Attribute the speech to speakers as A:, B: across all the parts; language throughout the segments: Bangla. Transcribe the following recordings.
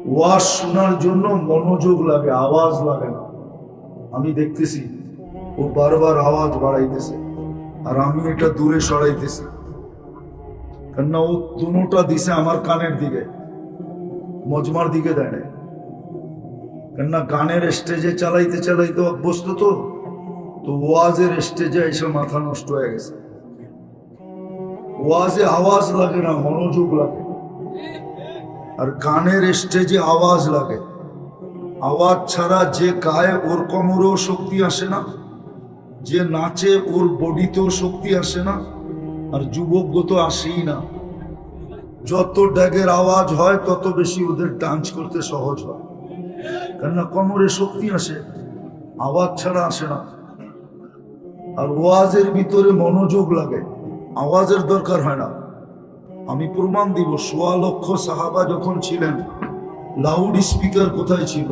A: ওয়াজ শোনার জন্য মনোযোগ লাগে, আওয়াজ লাগে না। আমি দেখতেছি ও বারবার আওয়াজ বাড়াইতেছে আর আমি এটা দূরে সরাইতেছি, কেননা ও দুটা দিছে আমার কানের দিকে, মজমার দিকে দেয় না। কেননা গানের স্টেজে চালাইতে চালাইতে অভ্যস্ত, তো ওয়াজের স্টেজে এসে মাথা নষ্ট হয়ে গেছে। ওয়াজে আওয়াজ লাগে না, মনোযোগ লাগে। আর গানের স্টেজে আওয়াজ লাগে। আওয়াজ ছাড়া যে গায়ে ওর কোমরেও শক্তি আসে না, যে নাচে ওর বডিতেও শক্তি আসে না, আর যুবক তো আসেই না। যত ড্যাগের আওয়াজ হয় তত বেশি ওদের ডান্স করতে সহজ হয়, কেননা কোমরে শক্তি আসে, আওয়াজ ছাড়া আসে না। আর ওয়াজের ভিতরে মনোযোগ লাগে, আওয়াজের দরকার হয় না। আমি প্রমাণ দিব, ১৬ লক্ষ সাহাবা যখন ছিলেন, লাউড স্পিকার কোথায় ছিল?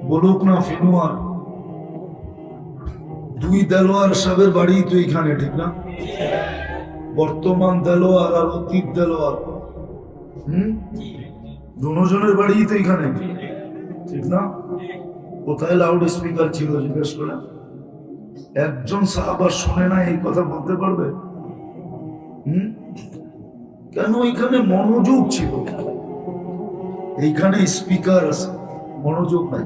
A: বলুক না ফিনুয়ার, ২ দেলোয়ার সাহেবের বাড়ি তো এখানে, ঠিক না? বর্তমান দেলোয়ার আর অতীত দেলোয়ার, দুজনের বাড়ি তো এখানে, ঠিক না? কোথায় লাউড স্পিকার ছিল জিজ্ঞেস করে? একজন সাহাবা শুনে না এই কথা বলতে পারবে? কেন? এখানে মনোযোগ ছিল। এইখানে স্পিকার আছে, মনোযোগ নাই।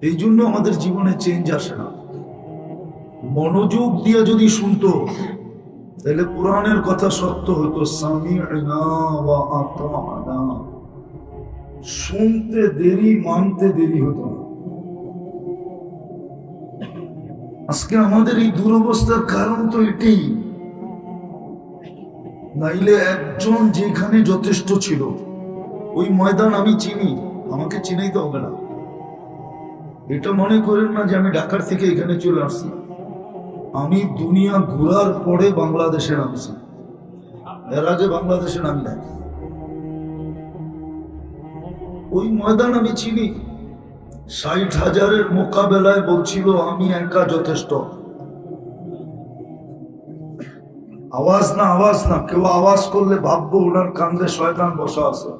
A: এই জন্য আমাদের জীবনে চেঞ্জ আসে না। মনোযোগ দিয়ে যদি শুনতো, তাহলে কোরআনের কথা সত্য হতো। সামি'না ওয়া আতা'না, শুনতে দেরি, মানতে দেরি হতো না। আজকে আমাদের এই দুরবস্থার কারণ তো এটাই। নাইলে একজন যেখানে যথেষ্ট ছিল, ওই ময়দান আমি চিনি, আমাকে চিনাইতে হবে না। এটা মনে করেন না যে আমি ঢাকার থেকে এখানে চলে আসছি। আমি দুনিয়া ঘোরার পরে বাংলাদেশে নামছি, এর আগে বাংলাদেশে নামি নাই। ওই ময়দান আমি চিনি। ৬০,০০০-এর মোকাবেলায় বলছিল আমি একা যথেষ্ট। আওয়াজ না, আওয়াজ না, কেউ আওয়াজ করলে ভাববো ওনার কান্দে শয়তান বসা আছে।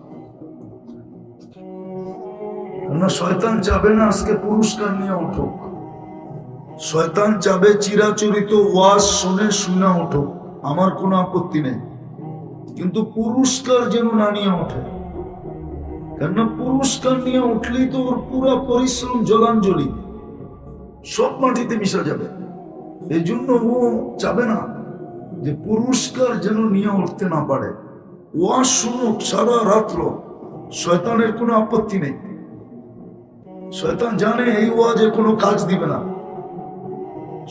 A: শয়তান চাবে না আজকে পুরস্কার নিয়ে উঠুক, শয়তান চাবে চিরাচরিত ওয়াজ শুনে উঠুক, আমার কোনো আপত্তি নেই, কিন্তু পুরস্কার যেন না নিয়ে ওঠে। কেননা পুরস্কার নিয়ে উঠলেই তো ওর পুরো পরিশ্রম জলাঞ্জলি সব মাটিতে মিশা যাবে। এই জন্য ও চাবে না যে পুরস্কার যেন নিয়ে উঠতে না পারে। ওয়াজ শুনুক সারা রাত্র, শয়তানের কোনো আপত্তি নেই। শয়তান জানে এই ওয়াজে কোনো কাজ দিবে না,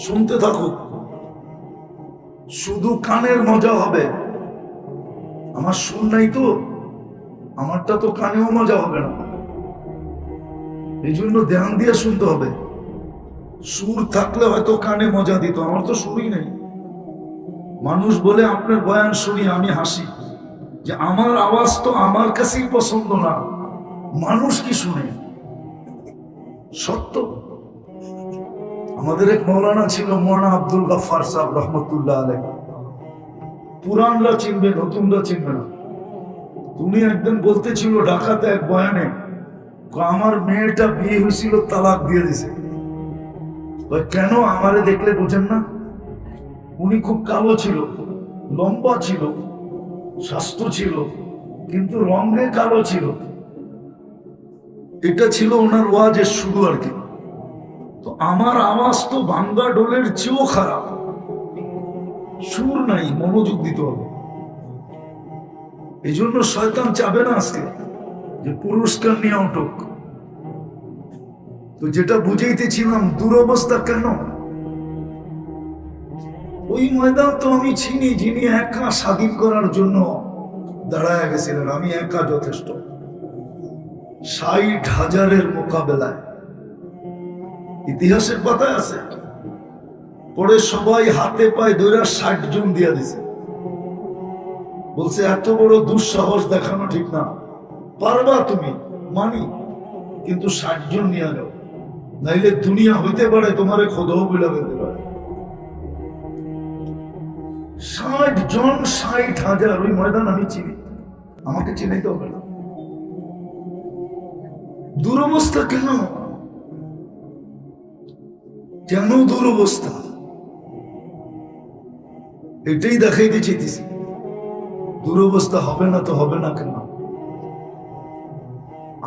A: শুনতে থাকুক, শুধু কানের মজা হবে। আমার সুর নাই তো, আমারটা তো কানেও মজা হবে না। এই জন্য ধ্যান দিয়ে শুনতে হবে। সুর থাকলে হয়তো কানে মজা দিত, আমার তো সুরই নেই। মানুষ বলে আপনার বয়ান শুনি, আমি হাসি যে আমার আওয়াজ তো আমার কাছেই পছন্দ না, মানুষ কি শুনে? সত্য। আমাদের এক মৌলানা ছিল, মৌলানা আব্দুল গাফফার সাহেব রহমতুল্লাহ আলাইহ। পুরানরা চিনবে, নতুনরা চিনবে না। তুমি একদিন বলতেছিল ঢাকাতে এক বয়ানে, আমার মেয়েটা বিয়ে হয়েছিল, তালাক দিয়ে দিছে। কেন? আমারে দেখলে বোঝেন না? উনি খুব কালো ছিল, লম্বা ছিল, স্বাস্থ্য ছিল, কিন্তু রঙে কালো ছিল। এটা ছিল ওনার ওয়াজের শুরু আর কি। তো আমার আওয়াজ তো ভাঙ্গা ডোলের চেয়েও খারাপ, সুর নাই, মনোযোগ দিতে হবে। এই জন্য শয়তান চাবে না আজকে যে পুরস্কার নিয়ে উঠুক। তো যেটা বুঝাইতেছিলাম, দুরবস্থা কেন? ওই ময়দান তো আমি চিনি, যিনি একা স্বাধীন করার জন্য দাঁড়ায় গেছিলেন। আমি একা যথেষ্ট। ৬০,০০০-এর মোকাবেলায় ইতিহাসের পাতায় আছে। পরে সবাই হাতে পায়ে ধরে ৬০ জন দিয়া দিছে। বলছে এত বড় দুঃসাহস দেখানো ঠিক না, পারবা তুমি, মানি, কিন্তু ৬০ জন নিয়ে যাও, নাইলে দুনিয়া হইতে পারে তোমারে খোদাও বিলা পেতে পারে। ৬০ জন, ৬০,০০০, ওই ময়দান আমি চিনি। আমাকে চিনাইতে হবে না। দুরবস্থা কেন? কেন দুরবস্থা? এটাই দেখাইতে চাইতেছি। দুরবস্থা হবে না তো হবে না কেন?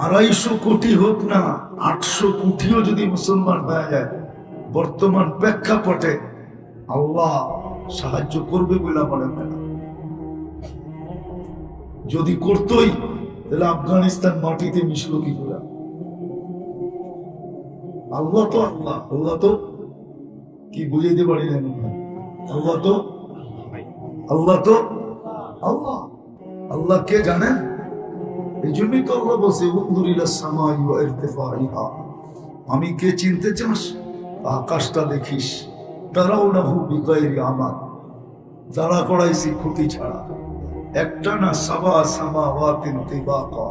A: 250 কোটি হোক না 800 কোটিও যদি মুসলমান হয়ে যায়, বর্তমান প্রেক্ষাপটে আল্লাহ সাহায্য করবে বলে মনে হয় না। যদি করতোই তাহলে আফগানিস্তান মাটিতে মিশলো কি করে? আল্লাহ তো আল্লাহ, আল্লাহ তো কি বুঝাইতে পারি না, আল্লাহ তো আল্লাহ তো আল্লাহ। আল্লাহ কে জানেন? এই জন্যই তো আল্লাহ বলছে আমি কে চিনতে চাস? আকাশটা দেখিস, তারাও না বিগাইরি আমার, দাঁড়া করাইছি খুঁটি ছাড়া, একটা না সাবা সামাওয়াতিন তিবাকা,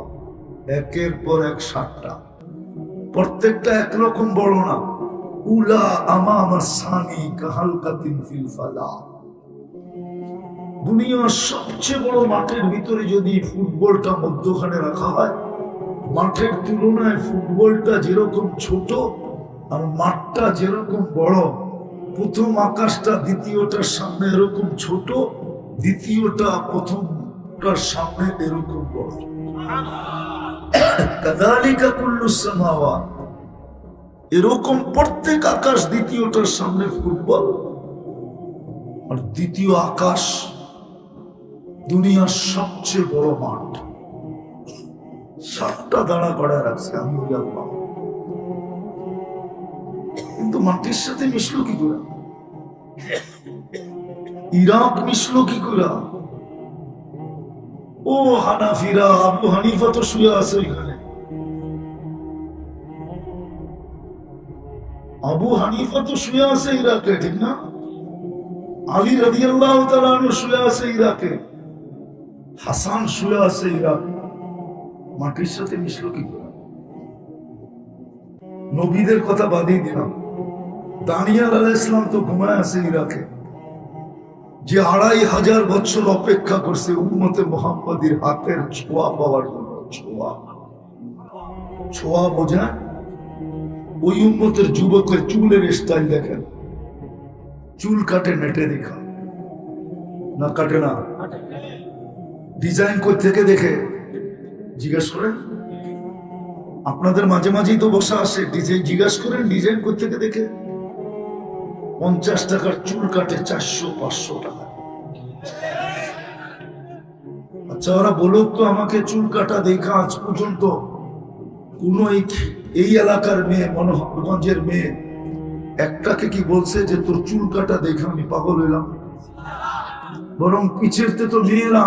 A: একের পর এক 7টা, প্রত্যেকটা একরকম বড় না। উলা আমামা সানি কাহালকাতিন ফিল ফালা। দুনিয়ার সবচেয়ে বড় মাঠের ভিতরে যদি ফুটবলটা মধ্যখানে রাখা হয়, মাঠের তুলনায় ফুটবলটা যেরকম ছোট আর মাঠটা যেরকম বড়, প্রথম আকাশটা দ্বিতীয়টার সামনে এরকম ছোট, দ্বিতীয়টা প্রথমটার সামনে এরকম বড়। কাযালিকা কুল্লুস সামাওয়াত, এরকম প্রত্যেক আকাশ দ্বিতীয়টার সামনে ফুটবল, আর দ্বিতীয় আকাশ দুনিয়ার সবচেয়ে বড় মাঠ। 7টা দাঁড়া করা রাখছে আমি আল্লাহ। কিন্তু মাটির সাথে মিশলো কি করে? ইরাক মিশলো কি করে? ও হানাফিরা, আবু হানিফা তো শুয়ে আছে ওইখানে। আবু হানিফা তো শুয়ে আছে ইরাকে, ঠিক না? আলী রাদিয়াল্লাহু তাআলা আনহু শুয়ে আছে ইরাকে, হাসান শুয়ে আছে ইরাকে। মাটির সাথে মিশলো কি করে? নবীদের কথা বাদই দিলাম, দানিয়াল আলাইহিস সালাম তো ঘুমায় আছে ইরাকে, যে 2500 বছর অপেক্ষা করছে উম্মতে মুহাম্মাদির হাতের ছোঁয়া পাওয়ার জন্য। ছোঁয়া বোঝা? ওই উম্মতের যুবকের চুলের স্টাইল দেখেন, চুল কাটে নেটে দেখা না, কাটে না, ডিজাইন কই থেকে দেখে জিজ্ঞেস করেন। আপনাদের মাঝে মাঝেই তো বসা আসে, ডিজাইন জিজ্ঞেস করেন ডিজাইন কই থেকে দেখে। 50 টাকার চুল কাটে 400-500 টাকা। আচ্ছা ওরা বলুক তো আমাকে, চুল কাটা দেখা আজ পর্যন্ত কোন এই এলাকার মেয়ে, মনোহরগঞ্জের মেয়ে একটাকে কি বলছে যে তোর চুল কাটা দেখে আমি পাগল হইলাম? বরং পিছেরতে তো মেয়েরা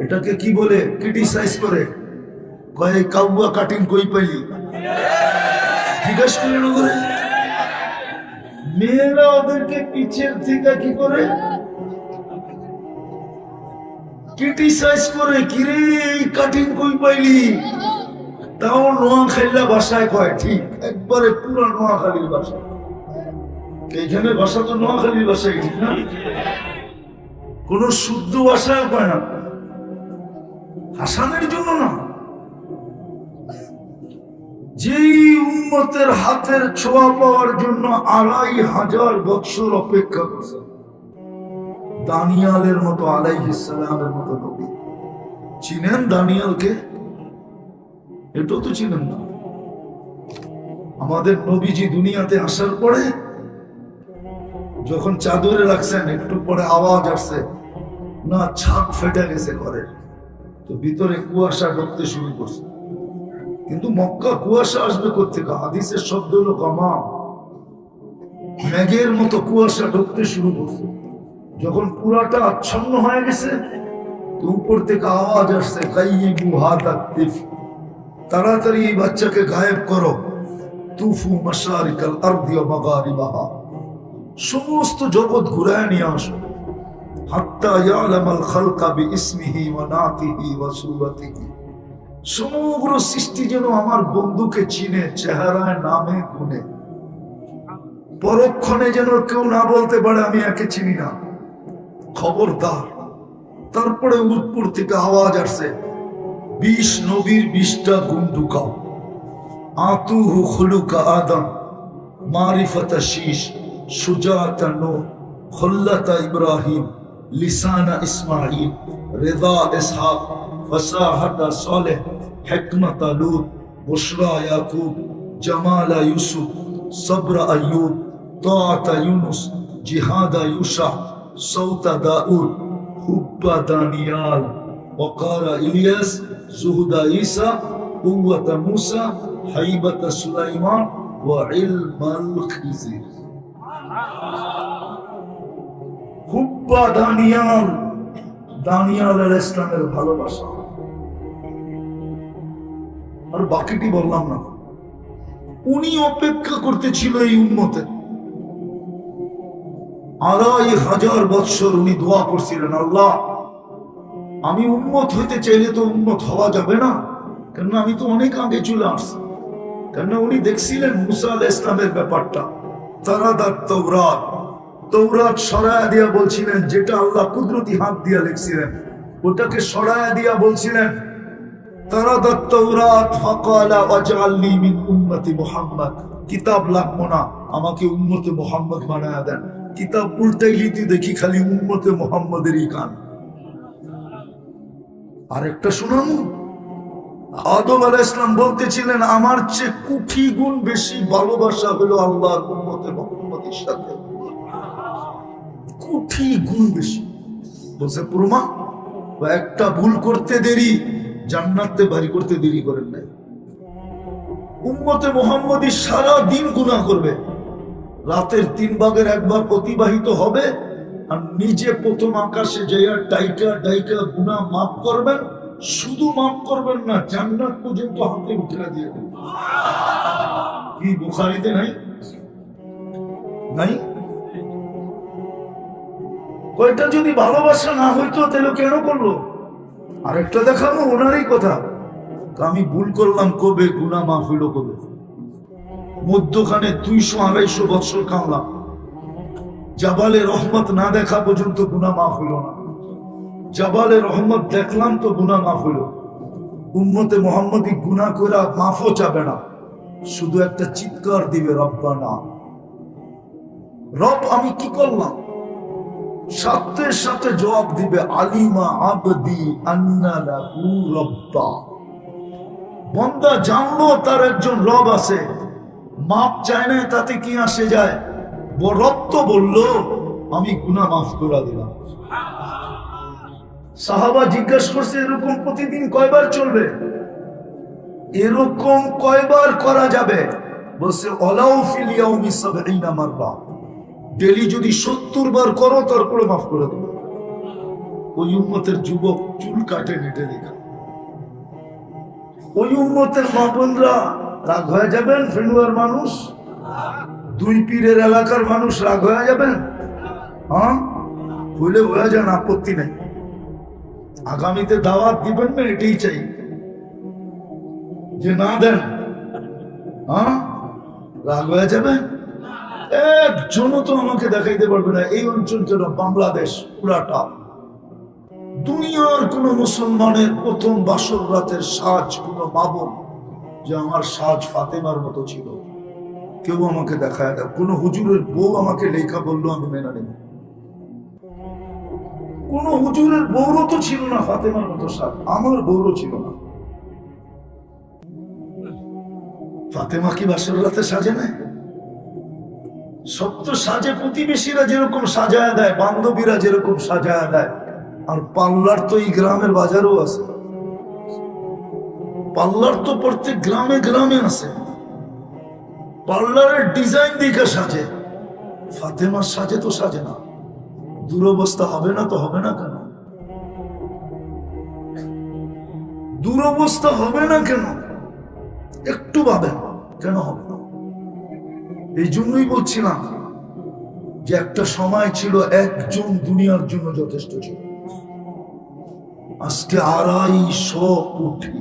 A: এটাকে কি বলে, ক্রিটিসাইজ করে, কয় কাউয়া কাটিং কই পাইলি, জিজ্ঞাসা করে। মেয়েরা ওদেরকে পিছের থেকে কি করে ক্রিটিসাইজ করে, কিরে এই কাটিং কই পাইলি? তাও নোয়াখালীলা ভাষায় কয়, ঠিক একবারে পুরা নোয়াখালীর ভাষা। এইখানে ভাষা তো নোয়াখালীর ভাষায়, ঠিক না? কোন শুদ্ধ ভাষায় কয় না, হাসানের জন্য না। যেই উম্মতের হাতের ছোঁয়া পাওয়ার জন্য 2500 বছর অপেক্ষা করছে, দানিয়ালের মতো আলাইহিস সালামের মতো নবী। চিনেন দানিয়ালকে? এটাও তো চিনেন না। আমাদের নবীজি দুনিয়াতে আসার পরে যখন চাদরে রাখছেন, একটু পরে আওয়াজ আসছে না, ছাদ ফেটে গেছে ঘরের, তো ভিতরে কুয়াশা ঢুকতে শুরু করছে। কিন্তু মক্কা কুয়াশা আসবে কোত্থেকে? হাদিসের শব্দ হলো গামাম, মেঘের মতো কুয়াশা ঢুকতে শুরু করছে। যখন পুরাটা আচ্ছন্ন হয়ে গেছে, তো উপর থেকে আওয়াজ আসছে, গাইয়িবু হাদা তিফ, তাড়াতাড়ি এই বাচ্চাকে গায়েব করো। তুফু মাশারিকাল আরদি ওয়া মাগারিবাহা, সমস্ত জগৎ ঘুরায় নিয়ে আসো। হাত্তা ইয়ালামাল খালকা বিইসমিহি ওয়া নাতিহি ওয়া সূরাতিহি, সমগ্র সৃষ্টি যেন আমার বন্ধুকে চিনে, চেহারায়, নামে, গুণে। পরক্ষণে যেন কেউ না বলতে পারে আমি একে চিনি না। খবরদার, তারপরে উপর থেকে আওয়াজ আসছে, 20 নবীর 20টা গুণ ঢুকাও। আতুহু খুলুকা আদম, মারিফাতা শীশ, সুজাতা নূহ, খুল্লাতা ইব্রাহিম, লিসানা ইসমাঈল, রিদা ইসহাক, ফাসাহাতা সালেহ, হিকমাতা লূত, বুশরা ইয়াকুব, জামালা ইউসুফ, সবরা আইয়ুব, তাআতা ইউনুস, জিহাদা ইউশা, সৌতা দাউদ, হুব্বা দানিয়াল, ওয়াকারা ইলিয়াস, জুহুদা ঈসা, কুওয়াতা মূসা, হাইবাতা সুলাইমান ওয়া ইলমাল খিজির। হুব্বা দানিয়াল, দানিয়াল আলাইহিস সালামের ভালোবাসা। আর বাকিটি বললাম না। উনি অপেক্ষা করতেছিল এই উম্মতের 2500 বৎসর। উনি দোয়া করছিলেন, আল্লাহ আমি উম্মত হইতে চাইলে তো উম্মত হওয়া যাবে না, কেন আমি তো অনেক আগে চলে আসছি। কেন উনি দেখছিলেন মুসা আলাইহিস সালামের ব্যাপারটা। তারাদাত তাওরাত, তাওরাত সরায়া দিয়া বলছিলেন, যেটা আল্লাহ কুদরতি হাত দিয়া লিখছিলেন ওটাকে সরায়া দিয়া বলছিলেন, তারাদাত তাওরাত ফাকালা ওয়াজআলনি মিন উম্মতি মুহাম্মদ। কিতাব লাগবো না, আমাকে উম্মতে মুহাম্মদ বানায়া দেন। কিতাব উল্টাইলি তুই দেখি খালি উম্মতে মুহাম্মদেরই গান। আরেকটা শুনামু, আদম আলাইহিস সালাম বলতেছিলেন, আমার চেয়ে কোটি গুণ বেশি ভালোবাসা হলো আল্লাহর উম্মতে মুহাম্মদের সাথে, কোটি গুণ বেশি। বলছে প্রমাণ, একটা ভুল করতে দেরি জান্নাতে বাড়ি করতে দেরি করেন নাই। উম্মতে মুহাম্মদী সারা দিন গুনাহ করবে, রাতের 3 ভাগের 1 ভাগ অতিবাহিত হবে, আর নিজে প্রথম আকাশে যাইয়া ডাইকা ডাইকা গুনাহ মাফ করবেন। শুধু মাফ করবেন না, জান্নাত পর্যন্ত হাতে উঠে দিয়ে দেবেন। কি বুখারীতে নাই? নাই? কয়টা যদি ভালোবাসা না হইতো তাহলে কেন করলো? আরেকটা দেখাবো, ওনারই কথা। আমি ভুল করলাম কবে, গুনাহ মাফ হইল কবে? মধ্যখানে 200-250 বছর কামলাম, জাবালে রহমত না দেখা পর্যন্ত গুনাহ মাফ হইল না। জাবালে রহমত দেখলাম তো গুনাহ মাফ হইল। উম্মতে মুহাম্মদী গুনাহ কইরা মাফও চাবে না, শুধু একটা চিৎকার দিবে, রব্বানা। রব আমি কি করলাম? সাথে সাথে জবাব দিবে, আলিমা আবদি আন্না লাহু রব্বা। বান্দা জানলো তার একজন রব আছে, মাপ চায় না, তাতে কি আসে যায়? রব তো বললো আমি গুনাহ মাফ করে দিলাম। সাহাবা জিজ্ঞাসা করছে, এরকম প্রতিদিন কয়বার চলবে? এরকম কয়বার করা যাবে? বলছে ওয়ালাউ ফিল ইয়াউমি 70 মাররা। ডেলি যদি 70 বার করো তারপরে মাফ করে দেবে। ওই উম্মতের যুবক চুল কাটে নেটে দেখা, ওই উম্মতের মা বোনরা রাগ হয়ে যাবেন। ফেনুয়ার মানুষ, 2 পীরের এলাকার মানুষ রাগ হয়ে যাবেন। হ্যাঁ, ভুলে হয়ে যান, আপত্তি নেই। আগামীতে দাওয়াত দিবেন না, এটাই চাই। যে না দেন, হ্যাঁ, রাগ হয়ে যাবেন। একজনও তো আমাকে দেখাইতে পারবে না এই অঞ্চলটা বাংলাদেশ পুরাটা। দুনিয়ার কোন মুসলমানের প্রথম বাসর রাতের সাজ কোন মাবন যে আমার সাজ ফাতেমার মতো ছিল, কেউ আমাকে দেখায় না। কোন হুজুরের বউ আমাকে লেখা বললো, আমি মেনে নেব। কোন হুজুরের বউরও তো ছিল না ফাতেমার মতো সাজ, আমার বউরও ছিল না। ফাতেমা কি বাসর রাতে সাজে না? সব তো সাজে প্রতিবেশীরা যেরকম সাজায় দেয়, বান্ধবীরা যেরকম সাজায় দেয়। আর পার্লার তো এই গ্রামের বাজারও আছে, পার্লার তো প্রত্যেক গ্রামে গ্রামে আছে। পার্লারের ডিজাইন দেখে সাজে, ফাতেমার সাজে তো সাজে না। দুরবস্থা হবে না তো হবে না কেন? দুরবস্থা হবে না কেন? একটু ভাবেন, কেন হবে না? এই জন্যই বলছিলাম যে একটা সময় ছিল একজন দুনিয়ার জন্য যথেষ্ট ছিল। আজকে 250 কোটি।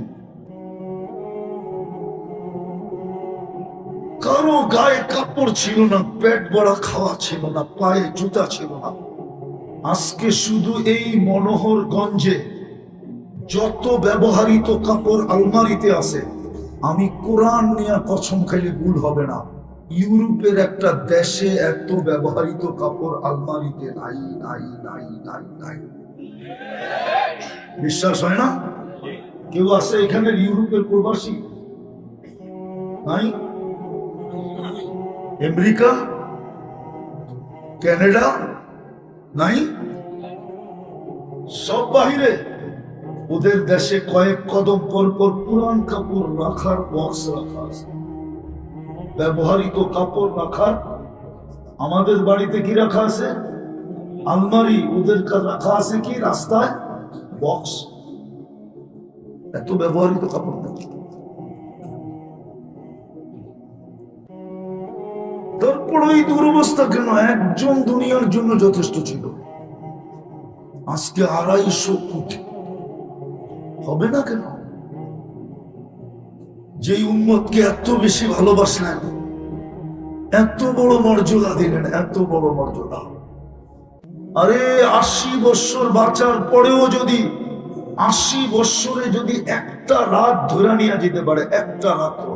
A: কারো গায়ে কাপড় ছিল না, পেট ভরা খাওয়া ছিল না, পায়ে জুতা ছিল না। আজকে শুধু এই মনোহরগঞ্জে যত ব্যবহৃত কাপড় আলমারিতে আছে, আমি কোরআন নিয়ে কসম খাইলে ভুল হবে না, ইউরোপের একটা দেশে এত ব্যবহৃত কাপড় আলমারিতে নাই নাই নাই নাই নাই। বিশ্বাস হয় না? কেউ আছে এখানে ইউরোপের প্রবাসী? নাই? আমেরিকা, কানাডা নাই? সব বাহিরে। ওদের দেশে কয়েক কদম পর পর পুরান কাপড় রাখার বক্স রাখা আছে, ব্যবহৃত কাপড় রাখার। আমাদের বাড়িতে কি রাখা আছে? আলমারি। ওদের রাখা আছে কি রাস্তায়? বক্স। এত ব্যবহৃত কাপড় নেই। তারপরে এই দুরবস্থা কেন? একজন দুনিয়ার জন্য যথেষ্ট ছিল, আজকে 250 কোটি। হবে না কেন? যে উম্মতকে এত বেশি ভালোবাসলেন, এত বড় মর্যাদা দিলেন, এত বড় মর্যাদা। আরে 80 বছর বাঁচার পরেও যদি 80 বছরে যদি একটা রাত ধরে নিয়ে যেতে পারে, একটা রাত্র,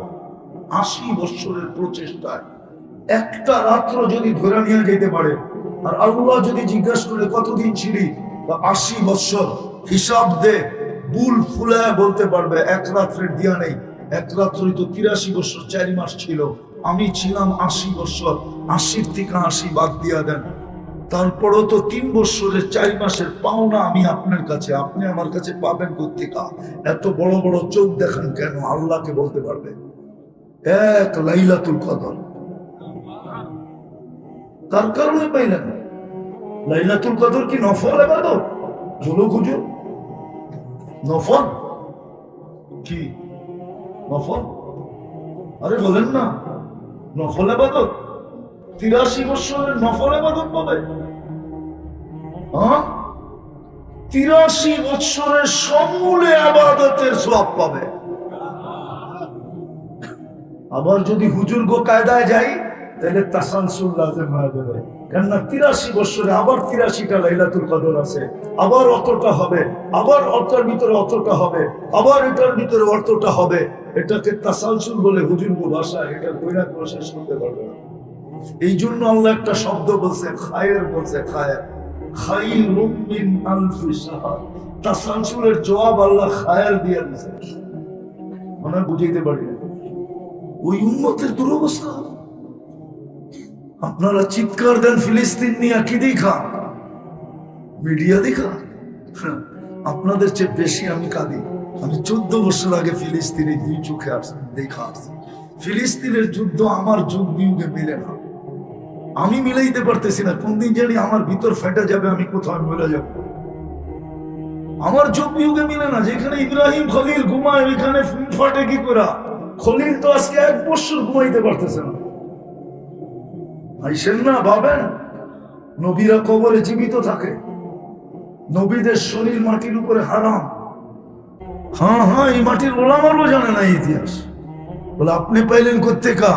A: 80 বছরের প্রচেষ্টায় একটা রাত্র যদি ধরে নিয়ে যেতে পারে, আর আল্লাহ যদি জিজ্ঞাসা করে কতদিন ছিলি, 80 বছর, হিসাব দে, বুল ফুলায় বলতে পারবে এক রাত্রের দিয়া নেই। এক রাত্রই তো 83 বছর 4 মাস ছিল। আমি ছিলাম 80 বছর, 80 থেকে 80 বাদ দিয়া দেন, তারপরও তো 3 বছরের 4 মাসের পাওনা আমি আপনার কাছে, আপনি আমার কাছে পাবেন কোত্থেকে? এত বড় বড় চোখ দেখান কেন? আল্লাহকে বলতে পারবে এক লাইলাতুল কদর। তার কারণে পাইলেন। লাইলাতুল কদর কি নফল ইবাদত? বলো হুজুর, নফল কি? নফল? আরে বলেন না, নফল ইবাদত। 83 বছরের নফল ইবাদত পাবে? 83 বছরের সমূলে ইবাদতের সওয়াব পাবে। আবার যদি হুজুর গো কায়দায় যাই, তাহলে তাসালসুল লাজিম হয়ে যাবে। কেননা 83 বছরে আবার 83টা লাইলাতুল কদর আছে, আবার অতটা হবে, আবার অতটার ভিতরে অতটা হবে, আবার এটার ভিতরে অতটা হবে। এটাকে তাসালসুল বলে হুজুর গো ভাষায়। এটা কইরা করে শেষ করতে পারবে না। এই জন্য আল্লাহ একটা শব্দ বলছে, খায়ের বলছে, খায়ের, খায়রুম মিন আলফি শাহর। তাসালসুলের জবাব আল্লাহ খায়ের দিয়ে দিয়েছে। মনে বুঝাইতে পারি না। ওই উম্মতের দুরবস্থা। আপনারা চিৎকার দেন ফিলিস্তিন নিয়ে, কি দেখা? মিডিয়া দেখা? আপনাদের চেয়ে বেশি আমি কাঁদি। আমি 14 বছর আগে ফিলিস্তিনে 2 চোখে দেখা আসছি। ফিলিস্তিনের যুদ্ধ আমার যুগ বিয়োগে মিলে না। আমি মিলাইতে পারতেছি না, কোন দিন জানি আমার ভিতর ফেটে যাবে, আমি কোথাও মিলে যাব। আমার যুগ বিয়োগে মিলে না। যেখানে ইব্রাহিম খলিল ঘুমায়, ওইখানে ফাটে কি করে? খলিল তো আজকে 1 বছর ঘুমাইতে পারতেছে না। আইসেন না, ভাবেন নবীরা কবরে জীবিত থাকে, নবীদের শরীর মাটির উপরে হারাম। হ্যাঁ, এই মাটির ওলামারও জানে না ইতিহাস। বলে আপনি পাইলেন কোত্থেকা?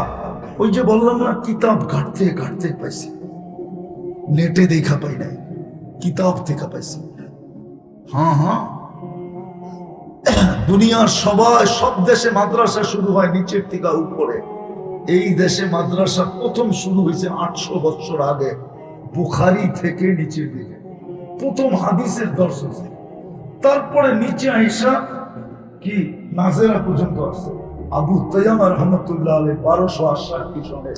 A: ওই যে বললাম না, কিতাব ঘাটতে ঘাটতে পাইছি, নেটে দেখা পাই নাই, কিতাব থেকে পাইছি। হ্যাঁ, দুনিয়ার সব দেশে মাদ্রাসা শুরু হয় নিচের থেকে উপরে। এই দেশে মাদ্রাসা প্রথম শুরু হয়েছে 800 বছর আগে, বুখারী থেকে নিচের দিকে প্রথম হাদিসের দর্শন। তারপরে নিচে আইসা কি নাজেরা পর্যন্ত আসছে। আবু তাইয়ামা রাহমাতুল্লাহ আলাইহি 1268 সনে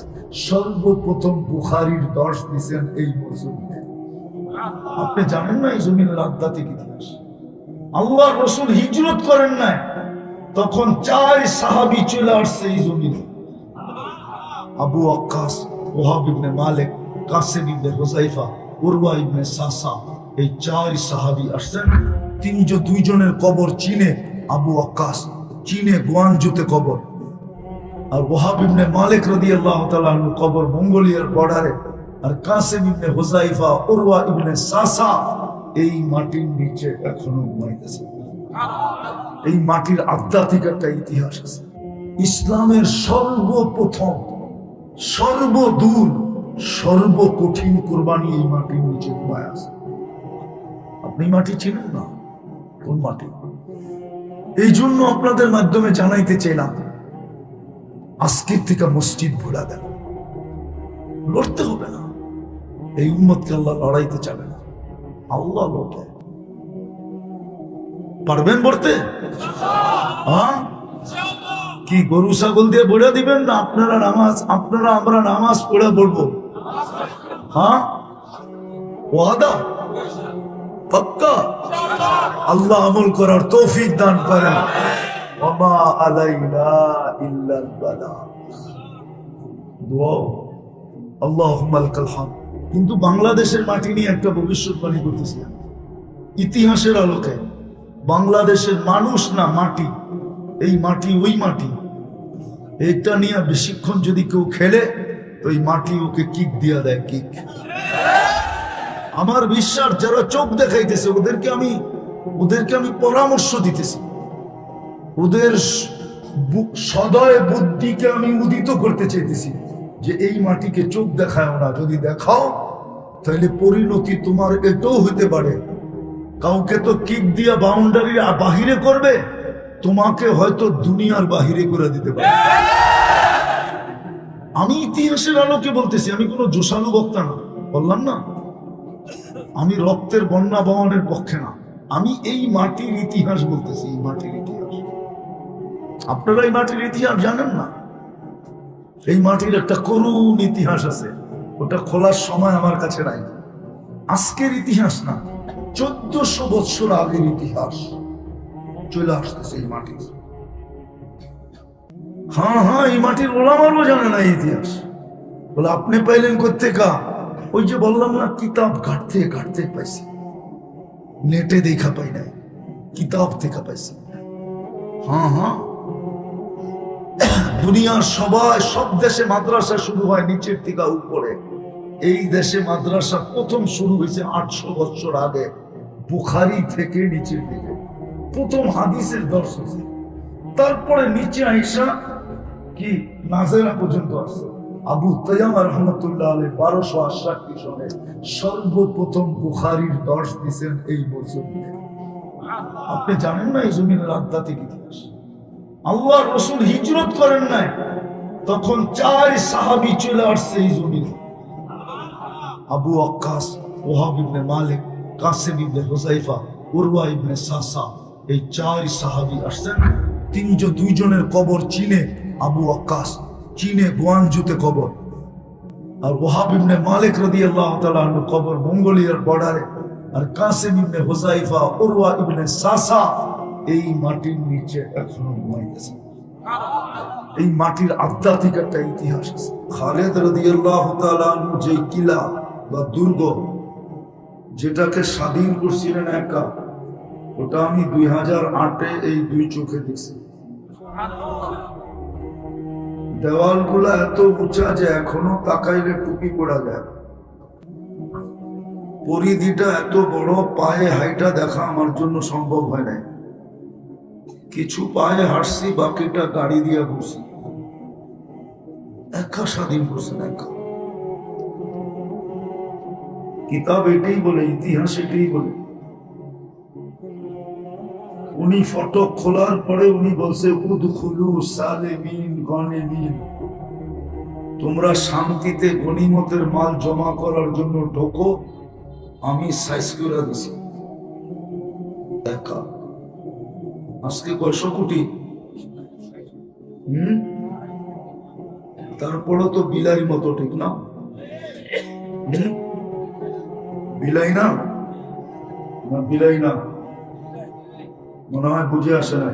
A: সর্বপ্রথম বুখারীর দর্শ দিয়েছেন এই মজুমে। আপনি জানেন না এই জমিনের আধ্যাত্মিক ইতিহাস? আল্লাহ রাসূল হিজরত করেন নাই, তখন 4 সাহাবী চলে আসছে এই জমিনে। আবু ওয়াক্কাস, ওহাব ইবনে মালিক, কাসিম ইবনে হুযায়ফা, উরওয়া ইবনে সাসা, এই 4 সাহাবী আসছেন। 2 জনের কবর চীনে, আবু ওয়াক্কাস চীনে গুয়ানজুতে কবর, আর ওহাব ইবনে মালিক রাদিয়াল্লাহু তাআলা আনহু কবর মঙ্গোলিয়ার বর্ডারে, আর কাসিম ইবনে হুযায়ফা, উরওয়া ইবনে সাসা এই মাটির নিচে এখনো ঘুমাইতেছে। এই মাটির আধ্যাত্মিক একটা ইতিহাস আছে। ইসলামের সর্বপ্রথম, সর্বদূর, সর্বকঠিন কুরবানি এই মাটির নিচে ঘুমায় আছে। আপনি মাটি চিনেন না? কোন মাটি? এই জন্য আপনাদের মাধ্যমে জানাইতে চাইলাম, আজকের থেকে মসজিদ ভোলা দেন, লড়তে হবে না। এই উম্মতকে আল্লাহ লড়াইতে চাবে না, আল্লাহ লড়বে। পারবেন বলতে? হ্যাঁ, কি গরু ছাগল দিয়ে বলে দিবেন না? আপনারা আমরা নামাজ পড়ে বলবো। হ্যাঁ, ওয়াদা পাক্কা? আল্লাহ আমল করার তৌফিক দান করেন। ওমা আলাইনা ইল্লাল বালাগ। দোয়া, আল্লাহুম্মা লাকাল হামদ। কিন্তু বাংলাদেশের মাটি নিয়ে একটা ভবিষ্যৎবাণী করতেছি, ইতিহাসের আলোকে। বাংলাদেশের মানুষ না মাটি, এই মাটি ওই মাটি, এটা নিয়ে বেশিক্ষণ যদি কেউ খেলে তো এই মাটি ওকে কিক দিয়া দেয়, কিক। আমার বিশ্বাস যারা চোখ দেখাইতেছে ওদেরকে আমি পরামর্শ দিতেছি, ওদের সদয় বুদ্ধিকে আমি উদিত করতে চাইতেছি যে এই মাটিকে চোখ দেখায় না, যদি দেখাও তাহলে পরিণতি তোমার এটাও হতে পারে, কাউকে তো কিক দিয়া বাউন্ডারির বাহিরে করবে, তোমাকে হয়তো দুনিয়ার বাহিরে করে দিতে পারে। আমি ইতিহাসের আলোকে বলতেছি, আমি কোনো জোশালু বক্তা না, বললাম না। আমি রক্তের বন্যা বহনের পক্ষে না, আমি এই মাটির ইতিহাস বলতেছি, এই মাটির ইতিহাস। আপনারা এই মাটির ইতিহাস জানেন না? এই মাটির একটা করুণ ইতিহাস আছে, ওটা খোলার সময় আমার কাছে নাই। আজকের ইতিহাস না, 1400 বছর আগের ইতিহাস চলে আসতেছে এই মাটির। হ্যাঁ, এই মাটির ওলামারও জানে না ইতিহাস। বলে আপনি পাইলেন কোত্থেকা? ওই যে বললাম না, কিতাব ঘাটতে ঘাটতে পাইছি, নেটে দেখা পাই নাই, কিতাব থেকে পাইছি। হ্যাঁ, দুনিয়ার সব দেশে মাদ্রাসা শুরু হয় নিচের থেকে উপরে। এই দেশে মাদ্রাসা প্রথম শুরু হয়েছে 800 বছর আগে, বুখারী থেকে নিচের দিকে প্রথম হাদিসের দর্শন। তারপরে নিচে আইসা কি নাজেরা পর্যন্ত আসছে। আবু তাইয়ামা রহমতুল্লাহ আলাইহি 1268 সনে সর্বপ্রথম বুখারীর দর্শ দিয়েছেন এই মজুমে। আপনি জানেন না এই জমিনের আধ্যাত্মিক ইতিহাস? আল্লাহ রাসূল হিজরত করেন নাই, তখন 4 সাহাবী চলে আসছে এই জমিনে। আবু ওয়াক্কাস, ওহাব ইবনে মালিক, কাসিম ইবনে হুযাইফা, উরওয়া ইবনে সাসা, এই 4 সাহাবী আসছেন। 2 জনের কবর চীনে, আবু ওয়াক্কাস চীনে গোয়ানজুতে কবর, আর ওহাব ইবনে মালিক রাদিয়াল্লাহু তাআলা আনহু কবর মঙ্গোলিয়ার বর্ডারে, আর কাসিম ইবনে হুযাইফা, উরওয়া ইবনে সাসা এই মাটির নিচে এখনো ঘুমাইতেছে। এই মাটির আধ্যাত্মিক একটা ইতিহাস আছে। খালিদ রাদিয়াল্লাহু তাআলা আনহু যে কিলা বা দুর্গ যেটাকে স্বাধীন করছিলেন একা, ওটা আমি 2008-এ এই 2 চোখে দেখছি। দেওয়ালগুলা এত উঁচা যে এখনো তাকাইলে টুপি পড়া যায়। পরিধিটা এত বড়, পায়ে হাইটা দেখা আমার জন্য সম্ভব হয় নাই। কিছু পায়ে হাঁটছি, বাকিটা গাড়ি দিয়ে ঘুরছি। একা স্বাধীন করছেন, একা। কিতাব এটাই বলে, ইতিহাস এটাই বলে। উনি ফটক খোলার পরে উনি বলছে, উদখুলু সালিমিন গনিমিন, তোমরা শান্তিতে গনিমতের মাল জমা করার জন্য ঢোকো, আমি সাইজ করে দিছি। একা। আজকে কয়শো কোটি, তারপরে তো বিলাইয়ের মতো, ঠিক না? বিলাই না, বিলাই না, মনে হয় বুঝে আসে না।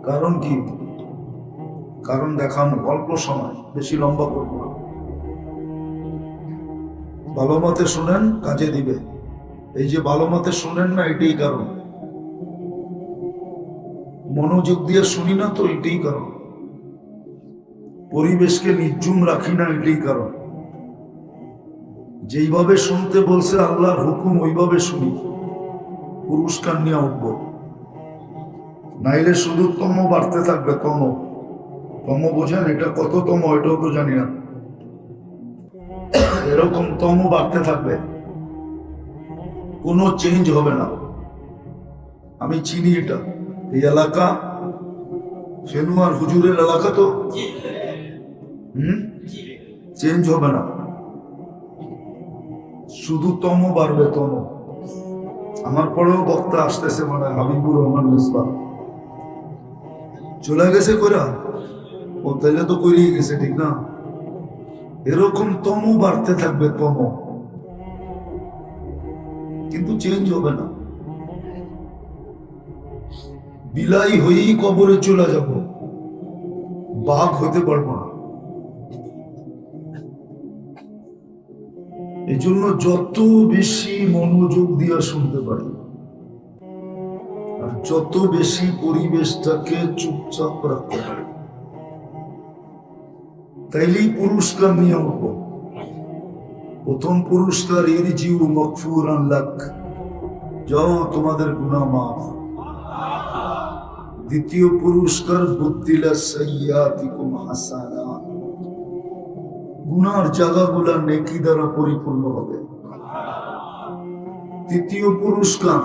A: কারণ কি? কারণ দেখানো, অল্প সময়, বেশি লম্বা করব না। ভালো মতে শুনেন, কাজে দিবে। এই যে ভালো মতে শুনেন না, এটাই কারণ। মনোযোগ দিয়ে শুনি না তো এটাই কারণ। পরিবেশকে নির্জুম রাখি না, এটাই কারণ। যেইভাবে শুনতে বলছে আল্লাহর হুকুম, ওইভাবে শুনি, পুরস্কার নিয়ে উঠবো। নাইলে শুধু তম বাড়তে থাকবে। তম বোঝেন? এটা কত তম এটাও তো জানি না। এরকম তম বাড়তে থাকবে। কোনো চেঞ্জ হবে না। আমি চিনি এটা, এই এলাকা ফেনু আর হুজুরের এলাকা তো চেঞ্জ হবে না, শুধু তম বাড়বে তম। আমার পরেও বক্তা আসতেছে মনে হয় হাবিবুর রহমান মিসবাহ, চলে গেছে কইরা, ও তাইলে তো করিয়ে গেছে, ঠিক না? এরকম তম বাড়তে থাকবে, তম, কিন্তু চেঞ্জ হবে না। বিলাই হয়েই কবরে চলে যাব, বাঘ হতে পারবো না। এই জন্য যত বেশি মনোযোগ দিয়ে শুনতে পারি আর যত বেশি পরিবেশটাকে চুপচাপ রাখতে পারি, তাইলেই পুরস্কার নিয়ে উঠবো। প্রথম পুরস্কার ইরজিউ মাগফুরান লাক, যাও তোমাদের গুনাহ মাফ। দ্বিতীয় পুরস্কার বুদ্দিলা সাইয়্যাতিকুম হাসানা, গুনার জায়গাগুলা নেকি দ্বারা পরিপূর্ণ হবে। তৃতীয় পুরস্কার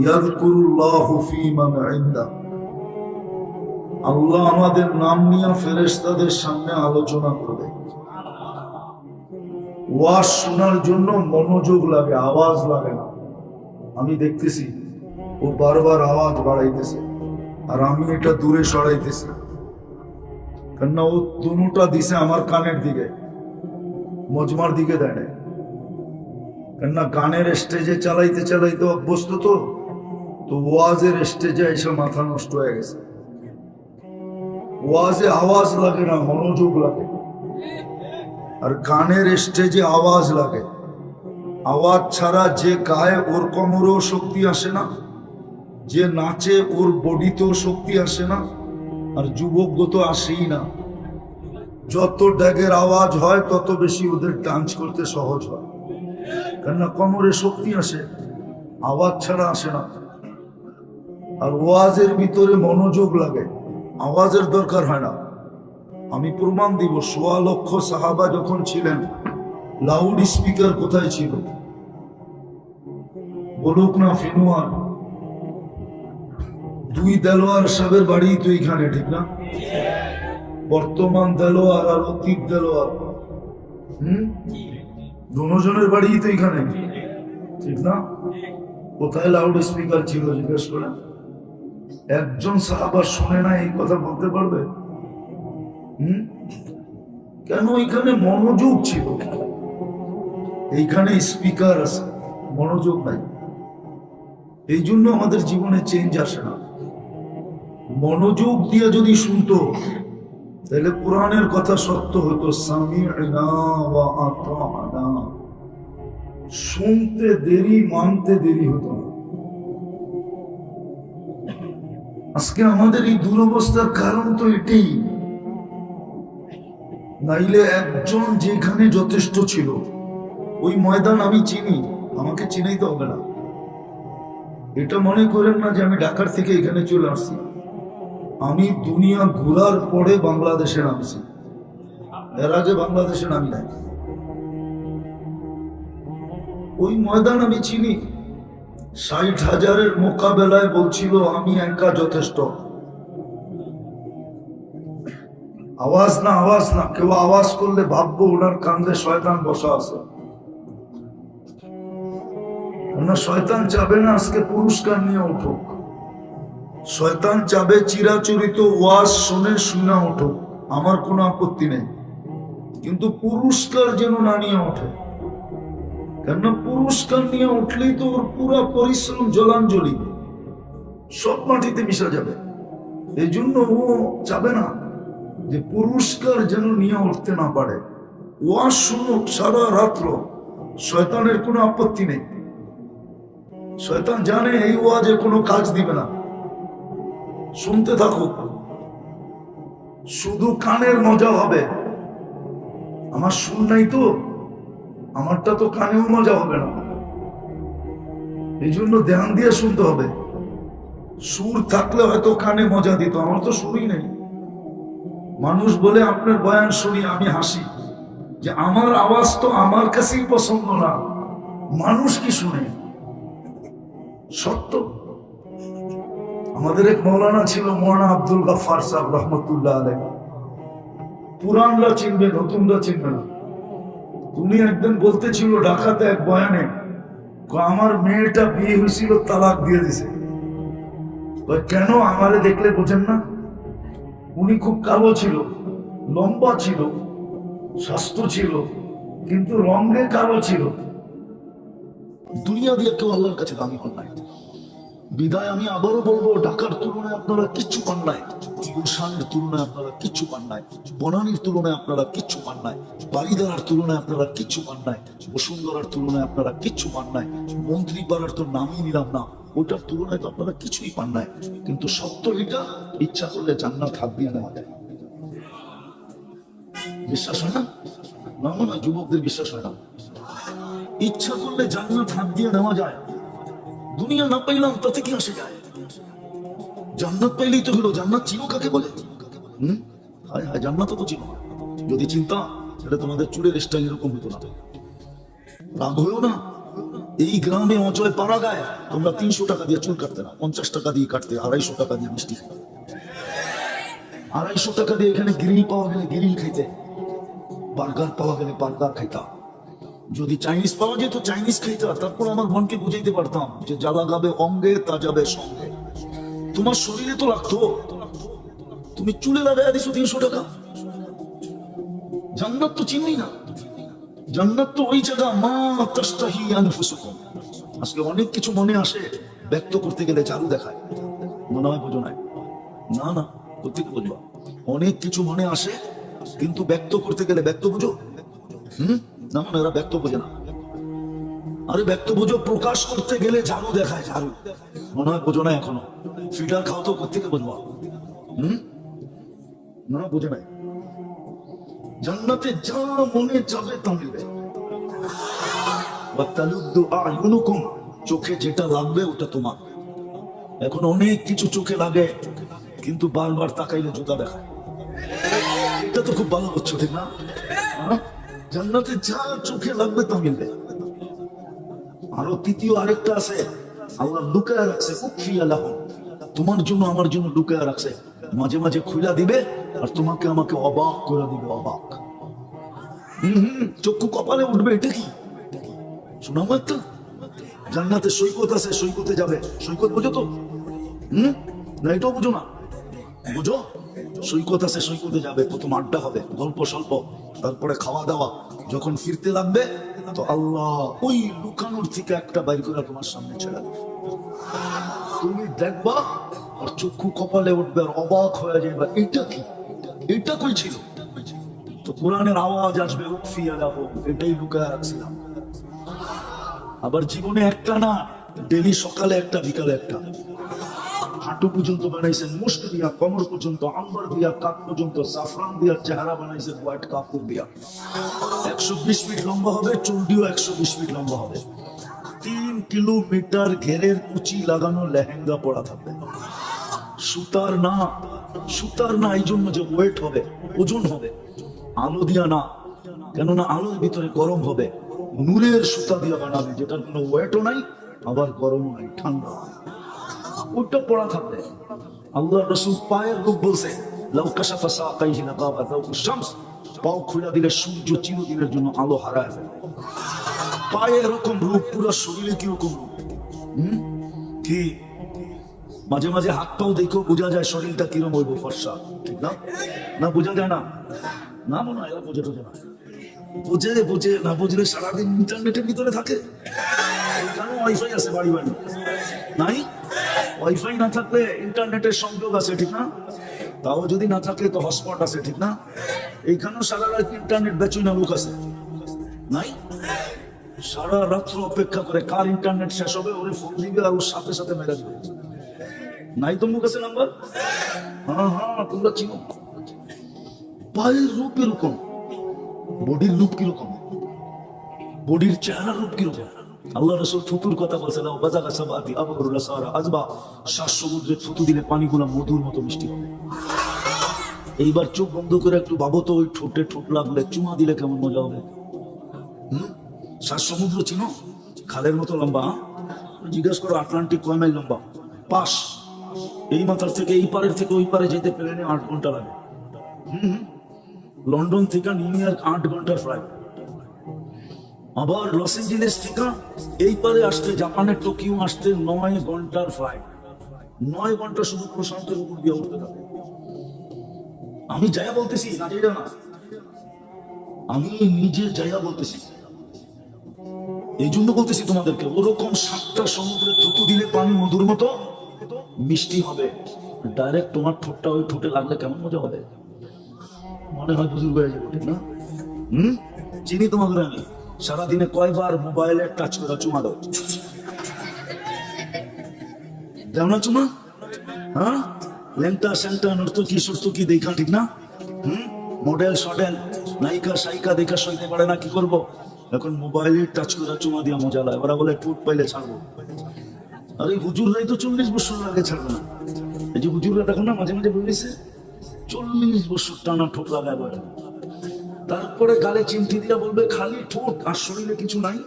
A: ইয়াযকুরুল্লাহু ফী মান ইনদা, আল্লাহ আমাদের নাম নিয়ে ফেরেশতাদের সামনে আলোচনা করবে। ওয়াজ শোনার জন্য মনোযোগ লাগে, আওয়াজ লাগে না। আমি দেখতেছি ও বারবার আওয়াজ বাড়াইতেছে আর আমি এটা দূরে সরাইতেছি, কেননা ও দুটা দিছে আমার কানের দিকে, মজমার দিকে দেয় না। কেননা গানের স্টেজে চালাইতে চালাইতে অভ্যস্ত, তো ওয়াজের স্টেজে এসে মাথা নষ্ট হয়ে গেছে। ওয়াজে আওয়াজ লাগে না, মনোযোগ লাগে। আর গানের স্টেজে আওয়াজ লাগে। আওয়াজ ছাড়া যে গায়ে ওর কোমরেও শক্তি আসে না, যে নাচে ওর বডিতেও শক্তি আসে না, আর যুবক তো আসেই না। যত ড্যাগের আওয়াজ হয় তত বেশি ওদের ডান্স করতে সহজ হয়, কেননা কোমরে শক্তি আসে, আওয়াজ ছাড়া আসে না। আর ওয়াজের ভিতরে মনোযোগ লাগে, আওয়াজের দরকার হয় না। আমি প্রমাণ দিব, ১৬ লক্ষ সাহাবা যখন ছিলেন, লাউড স্পিকার কোথায় ছিল? বলুক না ফিনুয়ার, 2 দেলোয়ার সাহেবের বাড়ি তো এখানে, ঠিক না? বর্তমান দেলোয়ার আর অতীত দেলোয়ার, দুজনের বাড়ি তো এখানে, ঠিক না? কোথায় লাউড স্পিকার ছিল জিজ্ঞেস করে? একজন সাহাবা শুনে না এই কথা বলতে পারবে? কেন? এখানে মনোযোগ ছিল। এইখানে স্পিকার আছে, মনোযোগ নাই। এই জন্য আমাদের জীবনে চেঞ্জ আসে না। মনোযোগ দিয়ে যদি শুনতো, তাহলে কোরআনের কথা সত্য হতো, সামি'না ওয়া আতা'না। শুনতে দেরি, মানতে দেরি হতো না। আজকে আমাদের এই দুরবস্থার কারণ তো এটাই। নাইলে একজন যেখানে যথেষ্ট ছিল, ওই ময়দান আমি চিনি, আমাকে চিনাইতে হবে না। এটা মনে করেন না যে আমি ঢাকার থেকে এখানে চলে আসছি। আমি দুনিয়া ঘোরার পরে বাংলাদেশে নামছি, এর আগে বাংলাদেশে নামি নাই। ওই ময়দান আমি চিনি। ৬০,০০০-এর মোকাবেলায় বলছিল আমি একা যথেষ্ট। আওয়াজ না, আওয়াজ না, কেউ আওয়াজ করলে ভাববো ওনার কান্দে শয়তান বসা আছে। ওনার শয়তান চাবে না আজকে পুরস্কার নিয়ে উঠুক। শয়তান চাবে চিরাচরিত ওয়াজ শুনে শুনা উঠুক, আমার কোনো আপত্তি নেই, কিন্তু পুরস্কার যেন না নিয়ে ওঠে। কেননা পুরস্কার নিয়ে উঠলেই তো ওর পুরো পরিশ্রম জলাঞ্জলি সব মাটিতে মিশা যাবে। এই জন্য ও চাবে না যে পুরস্কার যেন নিয়ে উঠতে না পারে। ওয়াজ শুনুক সারা রাত্র, শয়তানের কোনো আপত্তি নেই। শয়তান জানে এই ওয়াজে কোনো কাজ দিবে না, শুনতে থাকুক, শুধু কানের মজা হবে। আমার সুর নাই তো, আমারটা তো কানেও মজা হবে না। এই জন্য ধ্যান দিয়ে শুনতে হবে। সুর থাকলে হয়তো কানে মজা দিত, আমার তো সুরই নেই। মানুষ বলে আপনার বয়ান শুনি, আমি হাসি যে আমার আওয়াজ তো আমার কাছেই পছন্দ না, মানুষ কি শুনে? সত্য। আমাদের এক মৌলানা ছিল, মৌলানা আব্দুল গাফফার সাহেব রহমতুল্লাহ আলাইহি। পুরানরা চিনবে, নতুনরা চিনবে না। উনি একদিন বলতেছিল ঢাকাতে এক বয়ানে, আমার মেয়েটা বিয়ে হয়েছিল, তালাক দিয়ে দিছে। কেন? আমারে দেখলে বোঝেন না? উনি খুব কালো ছিল, লম্বা ছিল, স্বাস্থ্য ছিল, কিন্তু রঙে কালো ছিল। দুনিয়া দিয়ে কেউ আল্লাহর কাছে দামি হন নাই। বিদায় আমি আবারও বলবো, ঢাকার তুলনায় আপনারা কিচ্ছু পান নাই, গুলশানের তুলনায় আপনারা কিচ্ছু পান নাই, বনানীর তুলনায় আপনারা কিচ্ছু পান নাই, বাড়িদারার তুলনায় আপনারা কিচ্ছু পান নাই, বসুন্ধরার তুলনায় আপনারা কিচ্ছু পান নাই, মন্ত্রীপাড়ার তো নামই নিলাম না, ওটার তুলনায় তো আপনারা কিছুই পান নাই। কিন্তু সত্য এটা, ইচ্ছা করলে জান্নাত হাত দিয়ে নেওয়া যায়। বিশ্বাস হয় না? না না, যুবকদের বিশ্বাস হয় না। ইচ্ছা করলে জান্নাত হাত দিয়ে নেওয়া যায়। দুনিয়া না পাইলাম তাতে কি আসে যায়? জান্নাত পাইলেই তো হলো। জান্নাত চিনো কাকে বলে? হায় হায়, জান্নাত তো চিনো। যদি চিন্তা, সেটা তোমাদের চুলের স্টাইল এরকম হতো না। রাগ হয়েও না। এই গ্রামে অজয় পাড়া গায়ে তোমরা 300 টাকা দিয়ে চুল কাটতে না, 50 টাকা দিয়ে কাটতে, 250 টাকা দিয়ে মিষ্টি খাইতে, 250 টাকা দিয়ে এখানে গ্রিল পাওয়া গেলে গ্রিল খাইতে, বার্গার পাওয়া গেলে বার্গার খাইতাম। যদি চাইনিজ পাওয়া যেত চাইনিজ খাইতে। তারপর আমার মনকে বুঝাইতে পারতাম যে যা লাগাবে অঙ্গে তা যাবে সঙ্গে। তোমার শরীরে তো লাগতো, তুমি চুলে লাগাই দিছো 300 টাকা। জান্নাত তো চিনি না। জান্নাত তো ওই জায়গা, মা তাস্তাহি আনফুসুকুম। আজকে অনেক কিছু মনে আসে, ব্যক্ত করতে গেলে চালু দেখায়, মনে হয় বোঝো নাই। না না, প্রত্যেক বলবা, অনেক কিছু মনে আসে, কিন্তু ব্যক্ত করতে গেলে, ব্যক্ত বুঝো? না মানে এরা ব্যক্ত বোঝে না। আরে ব্যক্ত বুঝো, প্রকাশ করতে গেলে ঝাড়ু দেখায়, ঝাড়ু। মনে হয় বোঝো না এখনো। ফিডার খাও তো কোথেকে বুঝবা? না বোঝে নাই। জান্নাতে যা মনে যাবে তা মিলবে। চোখে যেটা লাগবে ওটা তোমার। এখন অনেক কিছু চোখে লাগে, কিন্তু বারবার তাকাইলে জুতা দেখায়। এটা তো খুব ভালো হচ্ছে, ঠিক না? জান্নাতে যা চোখে লাগবে তা মিলবে। আরো তৃতীয় আরেকটা আছে, আল্লাহ লুকায় রাখছে, তোমার জন্য আমার জন্য লুকায় রাখছে। মাঝে মাঝে খুলা দিবে আর তোমাকে আমাকে অবাক করে দিবে, অবাক। চক্ষু কপালে উঠবে। এটা কি শোনা মাত্র? জান্নাতে সৈকত আছে, সৈকতে যাবে। সৈকত বুঝো তো? না এটাও বুঝো না? বুঝো? সৈকত আছে, সৈকতে যাবে। প্রথম আড্ডা হবে, গল্প স্বল্প, তারপরে খাওয়া দাওয়া। যখন ফিরতে লাগবে তো আল্লাহ ওই লুকানোর থেকে একটা বাইর করে তোমার সামনে ছেড়ে দেবে। তুমি দেখবা আর চক্ষু কপালে উঠবে আর অবাক হয়ে যাবে, এটা কি, এটা কই ছিল? তো কোরআনের আওয়াজ আসবে, উফিয়া যাবো, এটাই লুকায় রাখছিলাম। আবার জীবনে একটা না, ডেলি সকালে একটা, বিকালে একটা। হাঁটু পর্যন্ত বানাইছেন মুস্ক দিয়া, কমর পর্যন্ত আম্বার দিয়া, কাপ পর্যন্ত জাফরান দিয়া চেহারা বানাইছেন হোয়াইট কাপড় দিয়া। 120 ফিট লম্বা হবে, চুলটিও 120 ফিট লম্বা হবে। 3 কিলোমিটার ঘেরের কুচি লাগানো লেহেঙ্গা পরা থাকবে। সুতার না, সুতার না, এই জন্য যে ওয়েট হবে, ওজন হবে। আলো দিয়া না, কেননা আলোর ভিতরে গরম হবে। নূরের সুতা দিয়ে বানাবে, যেটার কোনো ওয়েটও নাই, আবার গরমও নাই, ঠান্ডা। ওটা পড়া থাকবে। আল্লাহ রাসূল পায়ের রূপ বলছে, লাউ কাশাফা সাকাইহি লাগাবা যাওকুশ শামস। পাও খুলে দিলে সূর্য চিরদিনের জন্য আলো হারায় ফেলে। পায়ে এরকম রূপ, পুরো শরীরে কিরকম রূপ। কি মাঝে মাঝে হাত পাও দেখো বোঝা যায় শরীরটা কিরম হইব, ফর্সা, ঠিক না? না বোঝা যায় না? না মনে হয় এরা বোঝে টোঝে না। বুঝে বুঝে না বুঝলে সারাদিন ইন্টারনেটের ভিতরে থাকে। এখানে ওয়াইফাই আছে বাড়ি বাড়ি, নাই? ওয়াইফাই না থাকলে ইন্টারনেটের সংযোগ আছে, ঠিক না? তাও যদি না থাকে তো হটস্পট আছে, ঠিক না? এইখানেও সারা রাত ইন্টারনেট বেচুই না লোক আছে, নাই? সারা রাত্র অপেক্ষা করে কার ইন্টারনেট শেষ হবে, ওরে ফোন দিবে আর ওর সাথে সাথে মেরে দিবে। নাই তোমার কাছে নাম্বার? হ্যাঁ হ্যাঁ, তোমরা চিনো। পায়ের রূপ এরকম, বডির রূপ কিরকম, বডির চেহারা রূপ কিরকম। আল্লাহ রাসূল থুতুর কথা বলছেন, বাজাগা সাবাতি আবরুল সারা আজবা, 7 সমুদ্রে থুতু দিলে পানিগুলো মধুর মতো মিষ্টি হবে। এইবার চোখ বন্ধ করে একটু ভাবো তো, ওই ঠোঁটে ঠোঁট লাগলে চুমা দিলে কেমন মজা হবে। 7 সমুদ্র চিনো? খালের মতো লম্বা, জিজ্ঞেস করো আটলান্টিক কয় মাইল লম্বা? পাশ। এই মাথার থেকে এই পারের থেকে ওই পারে যেতে প্লেনে 8 ঘন্টা লাগে। লন্ডন থেকে নিউ ইয়র্ক 8 ঘন্টার ফ্লাইট। আবার লস এঞ্জেলেস থেকে এই পারে আসতে, জাপানের টোকিও আসতে 9 ঘন্টার ফ্লাইট। 9 ঘন্টা শুধু প্রশান্তের উপর দিয়ে উঠতে থাকে। আমি যাইয়া বলতেছি না, যাইয়া না, আমি নিজে যাইয়া বলতেছি। এই জন্য বলতেছি তোমাদেরকে, ওরকম 7টা সমুদ্রে থুতু দিলে পানি মধুর মতো মিষ্টি হবে। ডাইরেক্ট তোমার ঠোঁটটা ওই ঠোঁটে লাগলে কেমন মজা হবে, মনে হয় বুজুর্গ হয়ে যাবে, ঠিক না? চিনি তোমাদের আমি। সারাদিনে কয়বার মোবাইলে টাচ করে চুমা দাও? দেও না চুমা? হ্যাঁ, ল্যাংটা স্যাংটা নর্তকী সর্তকী দেখা, ঠিক না? মডেল সডেল নায়িকা সাইকা দেখা সইতে পারে না, কি করবো? এখন মোবাইলে টাচ করে চুমা দিয়া মজা লাগে। ওরা বলে টুট পাইলে ছাড়বো। আরে হুজুররাই তো 40 বছর আগে ছাড়বে না। এই যে হুজুররা দেখো না মাঝে মাঝে বলেছে 40 বছর টানা ঠোঁট লাগায় বলে, তারপরে গালে চিমটি দিয়া বলবে খালি ঠোঁট আর শরীরে কিছু নাই।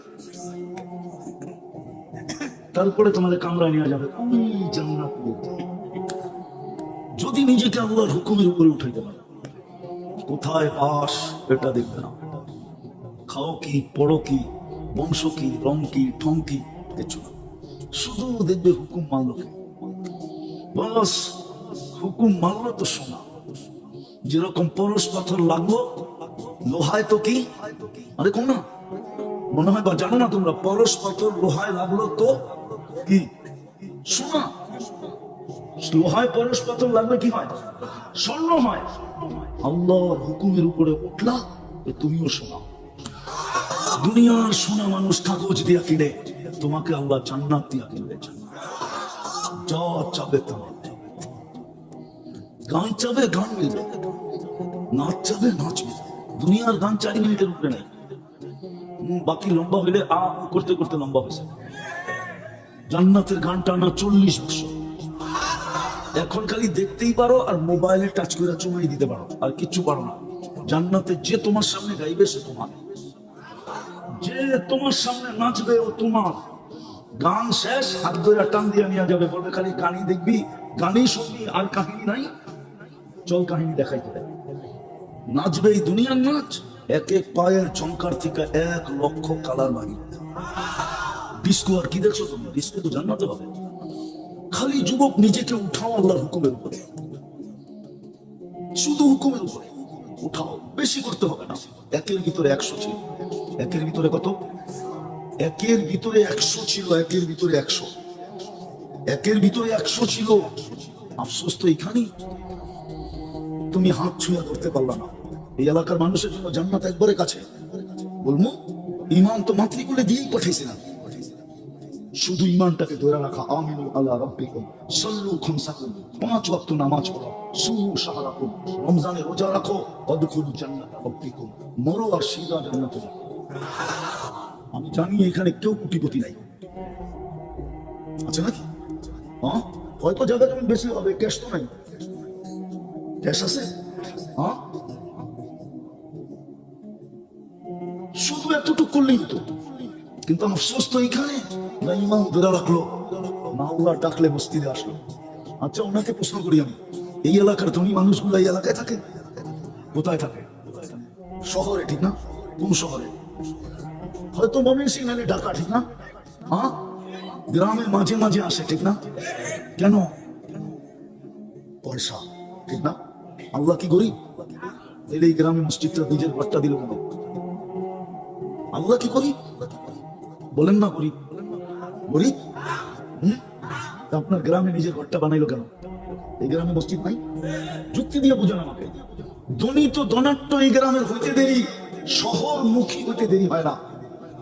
A: তারপরে তোমাদের কামড়া নিয়ে যাবে ওই জান্নাত। যদি নিজেকে আল্লাহর হুকুমের উপরে উঠাইতে পারো, কোথায় বাস এটা দেখবে না। খাও কি, পড়ো কি, বংশ কি, রং কি, ঠং কি, কিছু না। শুধু দেখবে হুকুম মানলো কি, বাস হুকুম মানলো তো শোনা। যেরকম পরশ পাথর লাগলো লোহায় তো কি, আরে কোন না মনে হয় বা জানো না তোমরা, পরশ পাথর লোহায় লাগলো তো কি সোনা। লোহায় পরশ পাথর লাগলে কি হয়? স্বর্ণ হয়। আল্লাহর হুকুমের উপরে উঠলা তুমিও শোনা। দুনিয়ার সোনা মানুষ কাগজ দিয়া কিনে, তোমাকে আল্লাহ জান্নাত দিয়া কিনবে। যা চাবে তোমার, গান চাবে গান মিলবে, নাচ চাবে নাচ মিলবে। দুনিয়ার গান 4 মিনিটের উপরে নাই, বাকি লম্বা হইলে আ করতে করতে লম্বা হয়েছে। জান্নাতের গান টানা 40 বছর। এখন খালি দেখতেই পারো আর মোবাইলে টাচ করে চুমাই দিতে পারো, আর কিচ্ছু পারো না। জান্নাতে যে তোমার সামনে গাইবে সে তোমার, যে তোমার সামনে নাচবে ও তোমার। গান শেষ, হাত ধরে টান দিয়ে নিয়ে যাবে, বলবে খালি গানই দেখবি, গানই শুনবি, আর কাহিনী নাই, চল কাহিনী দেখাইতে দেয়। নাচবে এই দুনিয়ার নাচ। এক এক পায়ের ঝংকার থেকে 1 লক্ষ কালার বাড়ি। ডিস্কো আর কি দেখছো তুমি? ডিস্কো তো জান্নাতে হবে। খালি যুবক নিজেকে উঠাও আল্লাহর হুকুমের উপরে, শুধু হুকুমের উপরে উঠাও, বেশি করতে হবে না। 1-এর ভিতরে 100 ছিল। 1-এর ভিতরে কত? 1-এর ভিতরে 100 ছিল। 1-এর ভিতরে 100, 1-এর ভিতরে 100 ছিল। আফসোস তো এখানেই, তুমি হাত ছুঁয়া করতে পারলা না। এই এলাকার মানুষের জন্য জান্নাত একবারে কাছে। বলবো ইমান তো মাতৃকুলে দিয়েই পাঠিয়েছিলাম, শুধু ইমানটাকে ধরে রাখা। আমিনু আলা রাব্বিকুম সাল্লু খামসাকুম, 5 ওয়াক্ত নামাজ পড়ো, সুমু শাহরাকুম, রমজানে রোজা রাখো, ওয়াদখুলু জান্নাতা রাব্বিকুম, মরো আর সিধা জান্নাতে যাও। আমি জানি এখানে কেউ কোটিপতি নাই, আছে নাকি? হ্যাঁ, হয়তো জায়গা যেমন বেশি হবে, ক্যাশ তো নাই। ক্যাশ আছে? হ্যাঁ, শুধু এতটুকু করলেই হতো। কিন্তু আমার সুস্থ এখানে না, ইমাম ধরে রাখলো না, আল্লাহ ডাকলে মসজিদে আসলো। আচ্ছা, ওনাকে প্রশ্ন করি আমি, এই এলাকার ধনী মানুষগুলো এই এলাকায় থাকে? কোথায় থাকে? শহরে, ঠিক না? কোন শহরে? হয়তো ময়মনসিংহ নালে ঢাকা, ঠিক না? হ্যাঁ, গ্রামের মাঝে মাঝে আসে, ঠিক না? কেন? পয়সা, ঠিক না? আল্লাহ কি গরিব? এই গ্রামে মসজিদটা নিজের ঘরটা দিল কেন? আল্লাহ কি গরিব? বলেন না গরিব? গরিব? আপনার গ্রামে নিজের ঘরটা বানাইলো কেন? এই গ্রামে মসজিদ নাই? যুক্তি দিয়ে বুঝান আমাকে। ধনী তো ধনাট্য এই গ্রামের হইতে দেরি, শহর মুখী হইতে দেরি হয় না।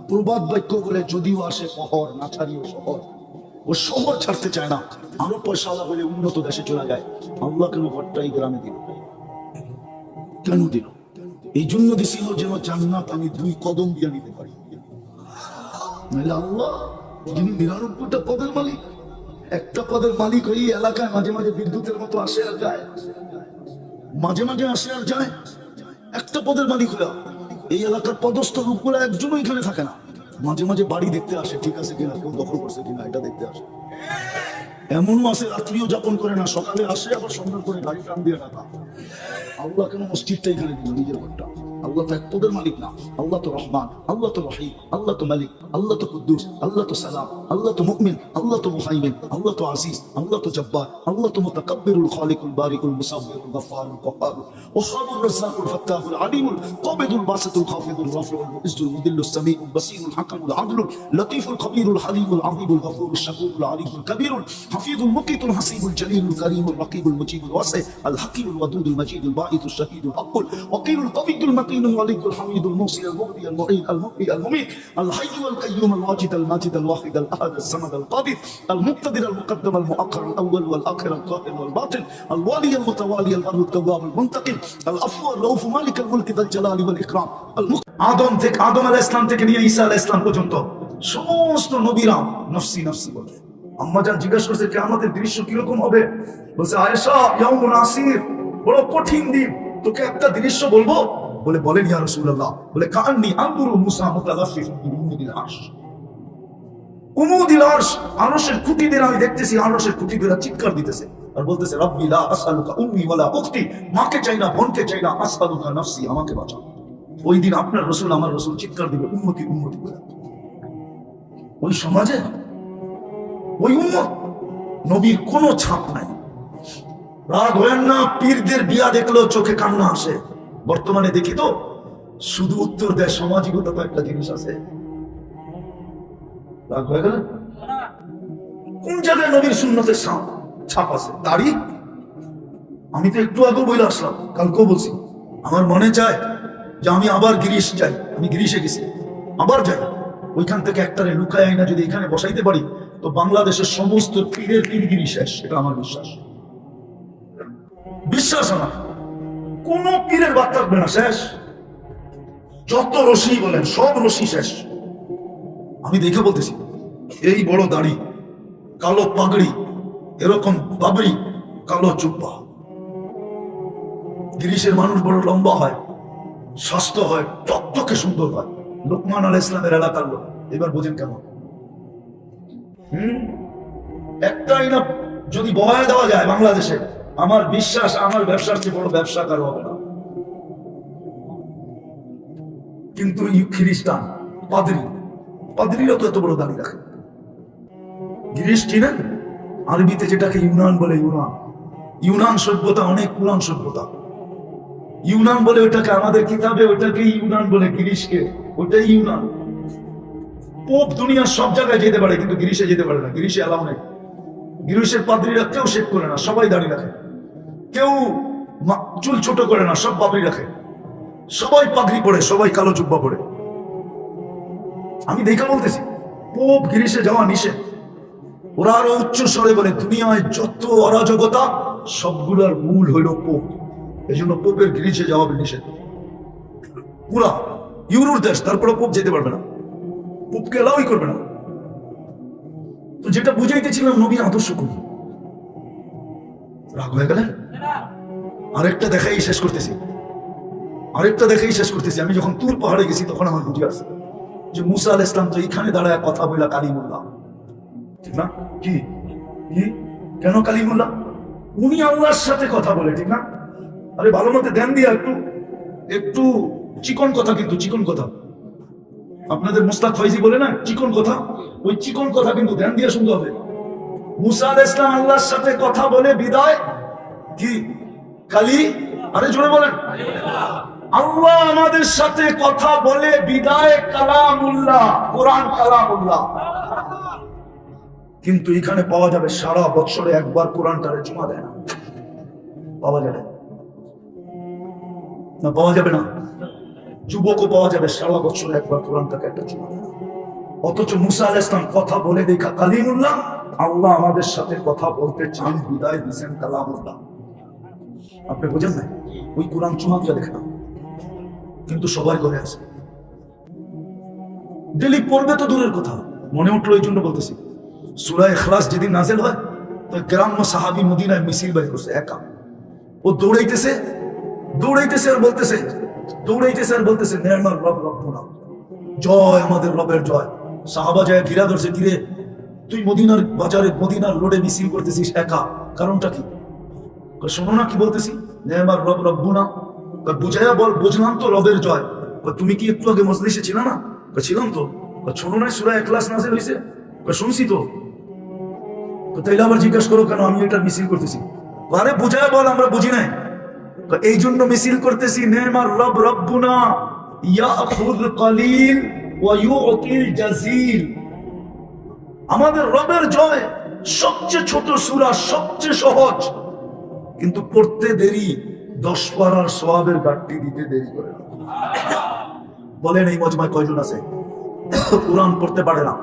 A: প্রবাদ বাক্য বলে যদিও আসে শহর, না ছাড়িও শহর। ও শহর ছাড়তে চায় না, আরো পয়সা আলা বলে উন্নত দেশে চলে যায়। আল্লাহ কেন ঘরটা এই গ্রামে দিল? কেন দিল? এই জন্য দিছিল যেন জান্নাত আমি 2 কদম দিয়ে নিতে পারি। নাহলে আল্লাহ যিনি 99টা পদের মালিক, একটা পদের মালিক হয়ে এলাকায় মাঝে মাঝে বিদ্যুতের মতো আসে আর যায়, মাঝে মাঝে আসে আর যায়। একটা পদের মালিক হয়ে এই এলাকার পদস্থ লোকগুলো একজনও এখানে থাকে না। মাঝে মাঝে বাড়ি দেখতে আসে, ঠিক আছে কিনা, কেউ দখল করছে কিনা এটা দেখতে আসে। এমনও আছে রাত্রিও যাপন করে না, সকালে আসে আবার সন্ধ্যা করে গাড়ি টান দিয়ে টাকা। আল্লাহ কেন মসজিদটা এখানে দিল নিজের ঘরটা? আল্লাহ তো এক তোদের মালিক না, আল্লাহ তো রহমান, আল্লাহ তো রহিম, আল্লাহ তো মালিক, আল্লাহ তো কুদ্দুস, আল্লাহ তো সালাম, আল্লাহ তো মুমিন, আল্লাহ তো মুহাইমিন, আল্লাহ তো আজিজ, আল্লাহ তো জব্বার, আল্লাহ তো মুতাকাব্বিরুল খালিকুল বারিকুল মুসাব্বিরুল গফফারুল কহ্হারুল ওয়াহাবুর রাজ্জাকুল ফাত্তাহুল আলিমুল কাবিদুল বাসিতুল খাফিদুল রাফিউল মুইজ্জুল মুদিল্লুস সামিউল বাসীরুল হাকামুল আদলুল লতীফুল খবীরুল হালিমুল আযীমুল গফুরুশ শাকুরুল আলিমুল কবীরুল হাফিজুল মুকিতুল হাসিবুল জলিলুল করিমুল রকিবুল মুজিবুল ওয়াসি আল হাকিমুল ওয়াদুদুল মজিদুল বাঈতুশ শাহীদুল আকুল ওয়াকিলুল কবিয়ুল মাতিনুল ওয়ালিকুল হামিদুল মুসিল মুগদি আল মুঈদ আল মুহয়ি আল মুমীত আল হাইয়্যু আল কাইয়্যুম আল ওয়াজিদ আল মাজিদ আল ওয়াহিদ আল আহাদ আল সামাদ আল কাদির আল মুক্তাদির আল মুকদ্দাম আল মুআক্খার আল আউয়াল ওয়াল আখির আল কাহির ওয়াল বাতিন আল ওয়ালি আল মুতাওয়ালি আল বার আল তাওয়াব আল মুনতাকিম আল আফু আল রাউফ মালিক আল মুলক যাল জালালি ওয়াল ইকরাম আল আদম থেকে আদম আলাইহিস সালাম থেকে নিয়ে ঈসা আলাইহিস সালাম পর্যন্ত সমস্ত নবীরা নফসি নফসি বলে। আম্মা জান জিজ্ঞাসা করছে কিয়ামতের দৃশ্য কিরকম হবে? বলছে আয়েশা ইয়াউমুন আসির, বড় কঠিন দিন, তোকে একটা দৃশ্য বলবো? বলে বলেন ইয়া রাসূলুল্লাহ। বলে কান্নি আনদুরু মুসা মুতালাফিফ বিউমুদিল আরশ, উমুদিল আরশ, আরশের খুঁটিদের আমি দেখতেছি, আরশের খুঁটিদের চিৎকার দিতেছে আর বলতেছে রাব্বি লা আসআলুকা উম্মি ওয়ালা উখতি, মাকে চাই না, বোনকে চাই না, আসআলুকা নাফসি, আমাকে বাঁচাও। ওই দিন আপনার রাসূল আমার রাসূল চিৎকার দিবে উম্মতি উম্মতি বলে। ওই সমাজে ওই উম্মত নবীর কোনো ছাপ নাই। রাগ হয় না, পীরদের বিয়া দেখলেও চোখে কান্না আসে। বর্তমানে দেখি তো শুধু উত্তর দেয় সামাজিকতা তো একটা জিনিস আছে। রাগ হয়ে গেল? কোন জায়গায় নবীর সুন্নতের ছাপ আছে? দাড়ি? আমি তো একটু আগে বলে আসলাম, কালকেও বলছি, আমার মনে চায় যে আমি আবার গ্রিস যাই। আমি গ্রিসে গেছি, আবার যাই। ওইখান থেকে একটারে লুকায় আইনা যদি এখানে বসাইতে পারি তো বাংলাদেশের সমস্ত পীরের পীরগিরি শেষ। এটা আমার বিশ্বাস। বিশ্বাস আমার, কোন পীরের বাদ থাকবে না, শেষ। যত রশি বলেন সব রশি শেষ। আমি দেখে বলতেছি, এই বড় দাড়ি, কালো পাগড়ি, এরকম বাবরি, কালো জুব্বা। গিরিশের মানুষ বড় লম্বা হয়, স্বাস্থ্য হয়, টকটকে সুন্দর হয়। লোকমান আলাইহিস সালামের এলাকার লোক। এবার বোঝেন কেমন? একটাই না যদি বহায় দেওয়া যায় বাংলাদেশে, আমার বিশ্বাস আমার ব্যবসার চেয়ে বড় ব্যবসা কারো হবে না। কিন্তু খ্রিস্টান পাদ্রীরা তো এত বড় দাঁড়িয়ে রাখে। গিরিশ চিনেন? আরবিতে যেটাকে ইউনান বলে, ইউনান সভ্যতা অনেক পুরান সভ্যতা। ইউনান বলে ওটাকে, আমাদের কিতাবে ওটাকে ইউনান বলে, গিরিশকে ওটাই ইউনান। পোপ দুনিয়ার সব জায়গায় যেতে পারে কিন্তু গিরিশে যেতে পারে না। গিরিশে অ্যালাউ নেই। গিরিশের পাদ্রীরা কেউ শেভ করে না, সবাই দাঁড়িয়ে রাখে। কেউ চুল ছোট করে না, সব বাবরি রাখে। সবাই পাগড়ি পরে, সবাই কালো জুব্বা পরে। আমি দেখে বলতেছি, পোপ গিরিশে যাওয়া নিষেধ। ওরা আরো উচ্চ স্বরে বলে দুনিয়ায় যত অরাজকতা সবগুলোর মূল হইল পোপ। এই জন্য পোপের গিরিশে যাওয়া নিষেধ। পুরা ইউরোর দেশ, তারপরে পোপ যেতে পারবে না, পোপকে এলাওই করবে না। তো যেটা বুঝাইতেছিলাম নবীর আদর্শ কবি। রাগ হয়ে গেলেন? আরেকটা দেখাই শেষ করতেছি, আমি যখন তুর পাহাড়ে গেছি তখন আমার বুঝে আসছে যে মুসা আলাইহিস সালাম তো এখানে দাঁড়ায় কথা বলা কালিমুল্লাহ, ঠিক না? কি কেন কালিমুল্লাহ? উনি আল্লাহর সাথে কথা বলে, ঠিক না? আরে ভালো মতে ধ্যান দিয়া একটু চিকন কথা, কিন্তু চিকন কথা আপনাদের মুস্তাক ফয়জি বলে না চিকন কথা, ওই চিকন কথা কিন্তু ধ্যান দিয়ে শুনতে হবে। মুসা আলাইহিস সালাম আল্লাহর সাথে কথা বলে বিদায় কি কালি, আরে জোরে বলেন, আল্লাহ আমাদের সাথে কথা বলে বিদায় কালামুল্লাহ, কোরআন কালামুল্লাহ। কিন্তু এখানে পাওয়া যাবে সারা বছরে একবার কোরআনটারে জমা দেয় না, পাওয়া যাবে না, পাওয়া যাবে না। যুবকও পাওয়া যাবে সারা বছরে একবার কোরআনটাকে একটা জমা দেয় না। অথচ মুসা আলাইহিস সালাম কথা বলে দেখা কালিমুল্লাহ, আল্লাহ আমাদের সাথে কথা বলতে চান, বিদায় দিয়েছেন কালামুল্লাহ। আপনি বোঝেন না? ওই কোরআন চুমা দিয়ে দেখে না, কিন্তু সবাই করে আছে। ডেলি পড়বে তো দূরের কথা, মনে উঠলো এই জন্য বলতেছি। সূরা ইখলাস যেদিন নাযিল হয় তো গ্রাম্য সাহাবী মদিনায় মিছিল বের করছে একা। ও দৌড়াইতেছে আর বলতেছে নি'মার রব রব্বুনা, জয় আমাদের রবের জয়। সাহাবা যায় ঘিরা ধরছে, ঘিরে তুই মদিনার বাজারে মদিনার রোডে মিছিল করতেছিস একা, কারণটা কি? শোনো না কি বলতেছি, নেমার রব রব্বুনা, বুঝাইয়া বল। বুঝলাম তো রবের জয়। তুমি কি একটু আগে মজলিসে ছিল না? ছিলাম তো। শোনো না সূরা ইখলাস নাযিল হয়েছে? শুনছি তো। তাইলে আবার জিজ্ঞাসা করো কেন আমি এটা মিছিল করতেছি? আরে বুঝাইয়া বল, আমরা বুঝি নাই, এই জন্য মিছিল করতেছি। নেমার রব রব্বুনা ইয়াখুয কলিল ওয়া ইউতিল জাযীল। আমাদের রবের জয় সবচেয়ে ছোট সূরা, সবচেয়ে সহজ, কিন্তু পড়তে দেরি, 10 পারার সওয়াবের গাঁটটি দিতে দেরি করে না। বলেন এই মজমায় কয়জন আছে কোরআন পড়তে পারে না?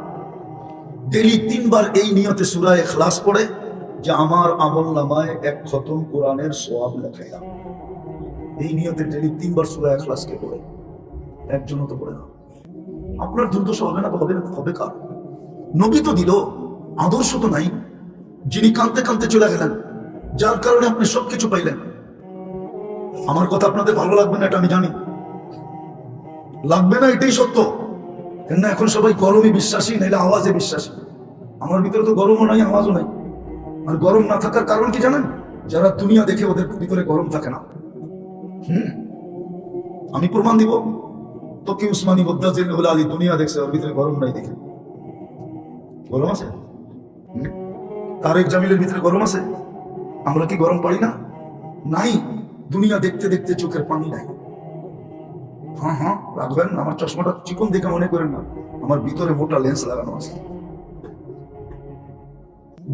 A: ডেলি 3 বার এই নিয়তে সূরা ইখলাস পড়ে যে আমার আমলনামায় 1 খতম কোরআনের সওয়াব লেখাইয়া। এই নিয়তে ডেলি 3 বার সূরা ইখলাস কে পড়ে? একজনও তো পড়ে না। আপনার দুর্দশা হবে না তো হবে না, হবে কার? নবী তো দিল, আদর্শ তো নাই, যিনি কাঁদতে কাঁদতে চলে গেলেন, যার কারণে আপনি সবকিছু পাইলেন। আমার কথা আপনাদের ভালো লাগবে না, এটা আমি জানি, লাগবে না, এটাই সত্য। কেন এখন সবাই গরমে বিশ্বাসী, নাইলে আওয়াজে বিশ্বাসী। আমার ভিতরে তো গরমও নাই, আওয়াজও নাই। আর গরম না থাকার কারণ কি জানেন? যারা দুনিয়া দেখে ওদের ভিতরে গরম থাকে না। আমি প্রমাণ দিব। তো কি উসমানী মুদ্দাজিল আলী দুনিয়া দেখছে, ওর ভিতরে গরম নাই, দেখে গরম আছে? তারেক জামিলের ভিতরে গরম আছে? আমরা কি গরম পারি না? নাই। দুনিয়া দেখতে দেখতে চোখের পানি নাই। হ্যাঁ হ্যাঁ রাখবেন, আমার চশমাটা চিকন দেখে মনে করেন না, আমার ভিতরে মোটা লেন্স লাগানো আছে।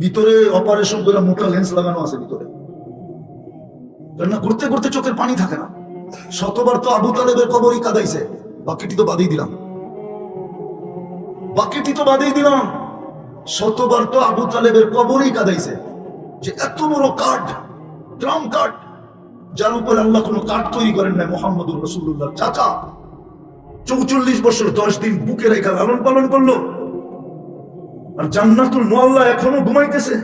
A: ভিতরে অপারেশন করে মোটা লেন্স লাগানো আছে ভিতরে। না ঘুরতে ঘুরতে চোখের পানি থাকে না। শতবার তো আবু তালেবের কবরই কাঁদাইছে, বাকিটি তো বাদেই দিলাম, বাকিটি তো বাদেই দিলাম। শতবার তো আবু তালেবের কবরই কাঁদাইছে, যে এত বড় কাঠ, ড্রাম কাঠ, যার উপরে আল্লাহ কোনো কাঠ তৈরি করেন না, মুহাম্মদুর রাসূলুল্লাহ চাচা 44 বছর 10 দিন বুকে রেখে লালন পালন করলো। আর জান্নাতুল মুআল্লা এখনো ঘুমাইতেছে,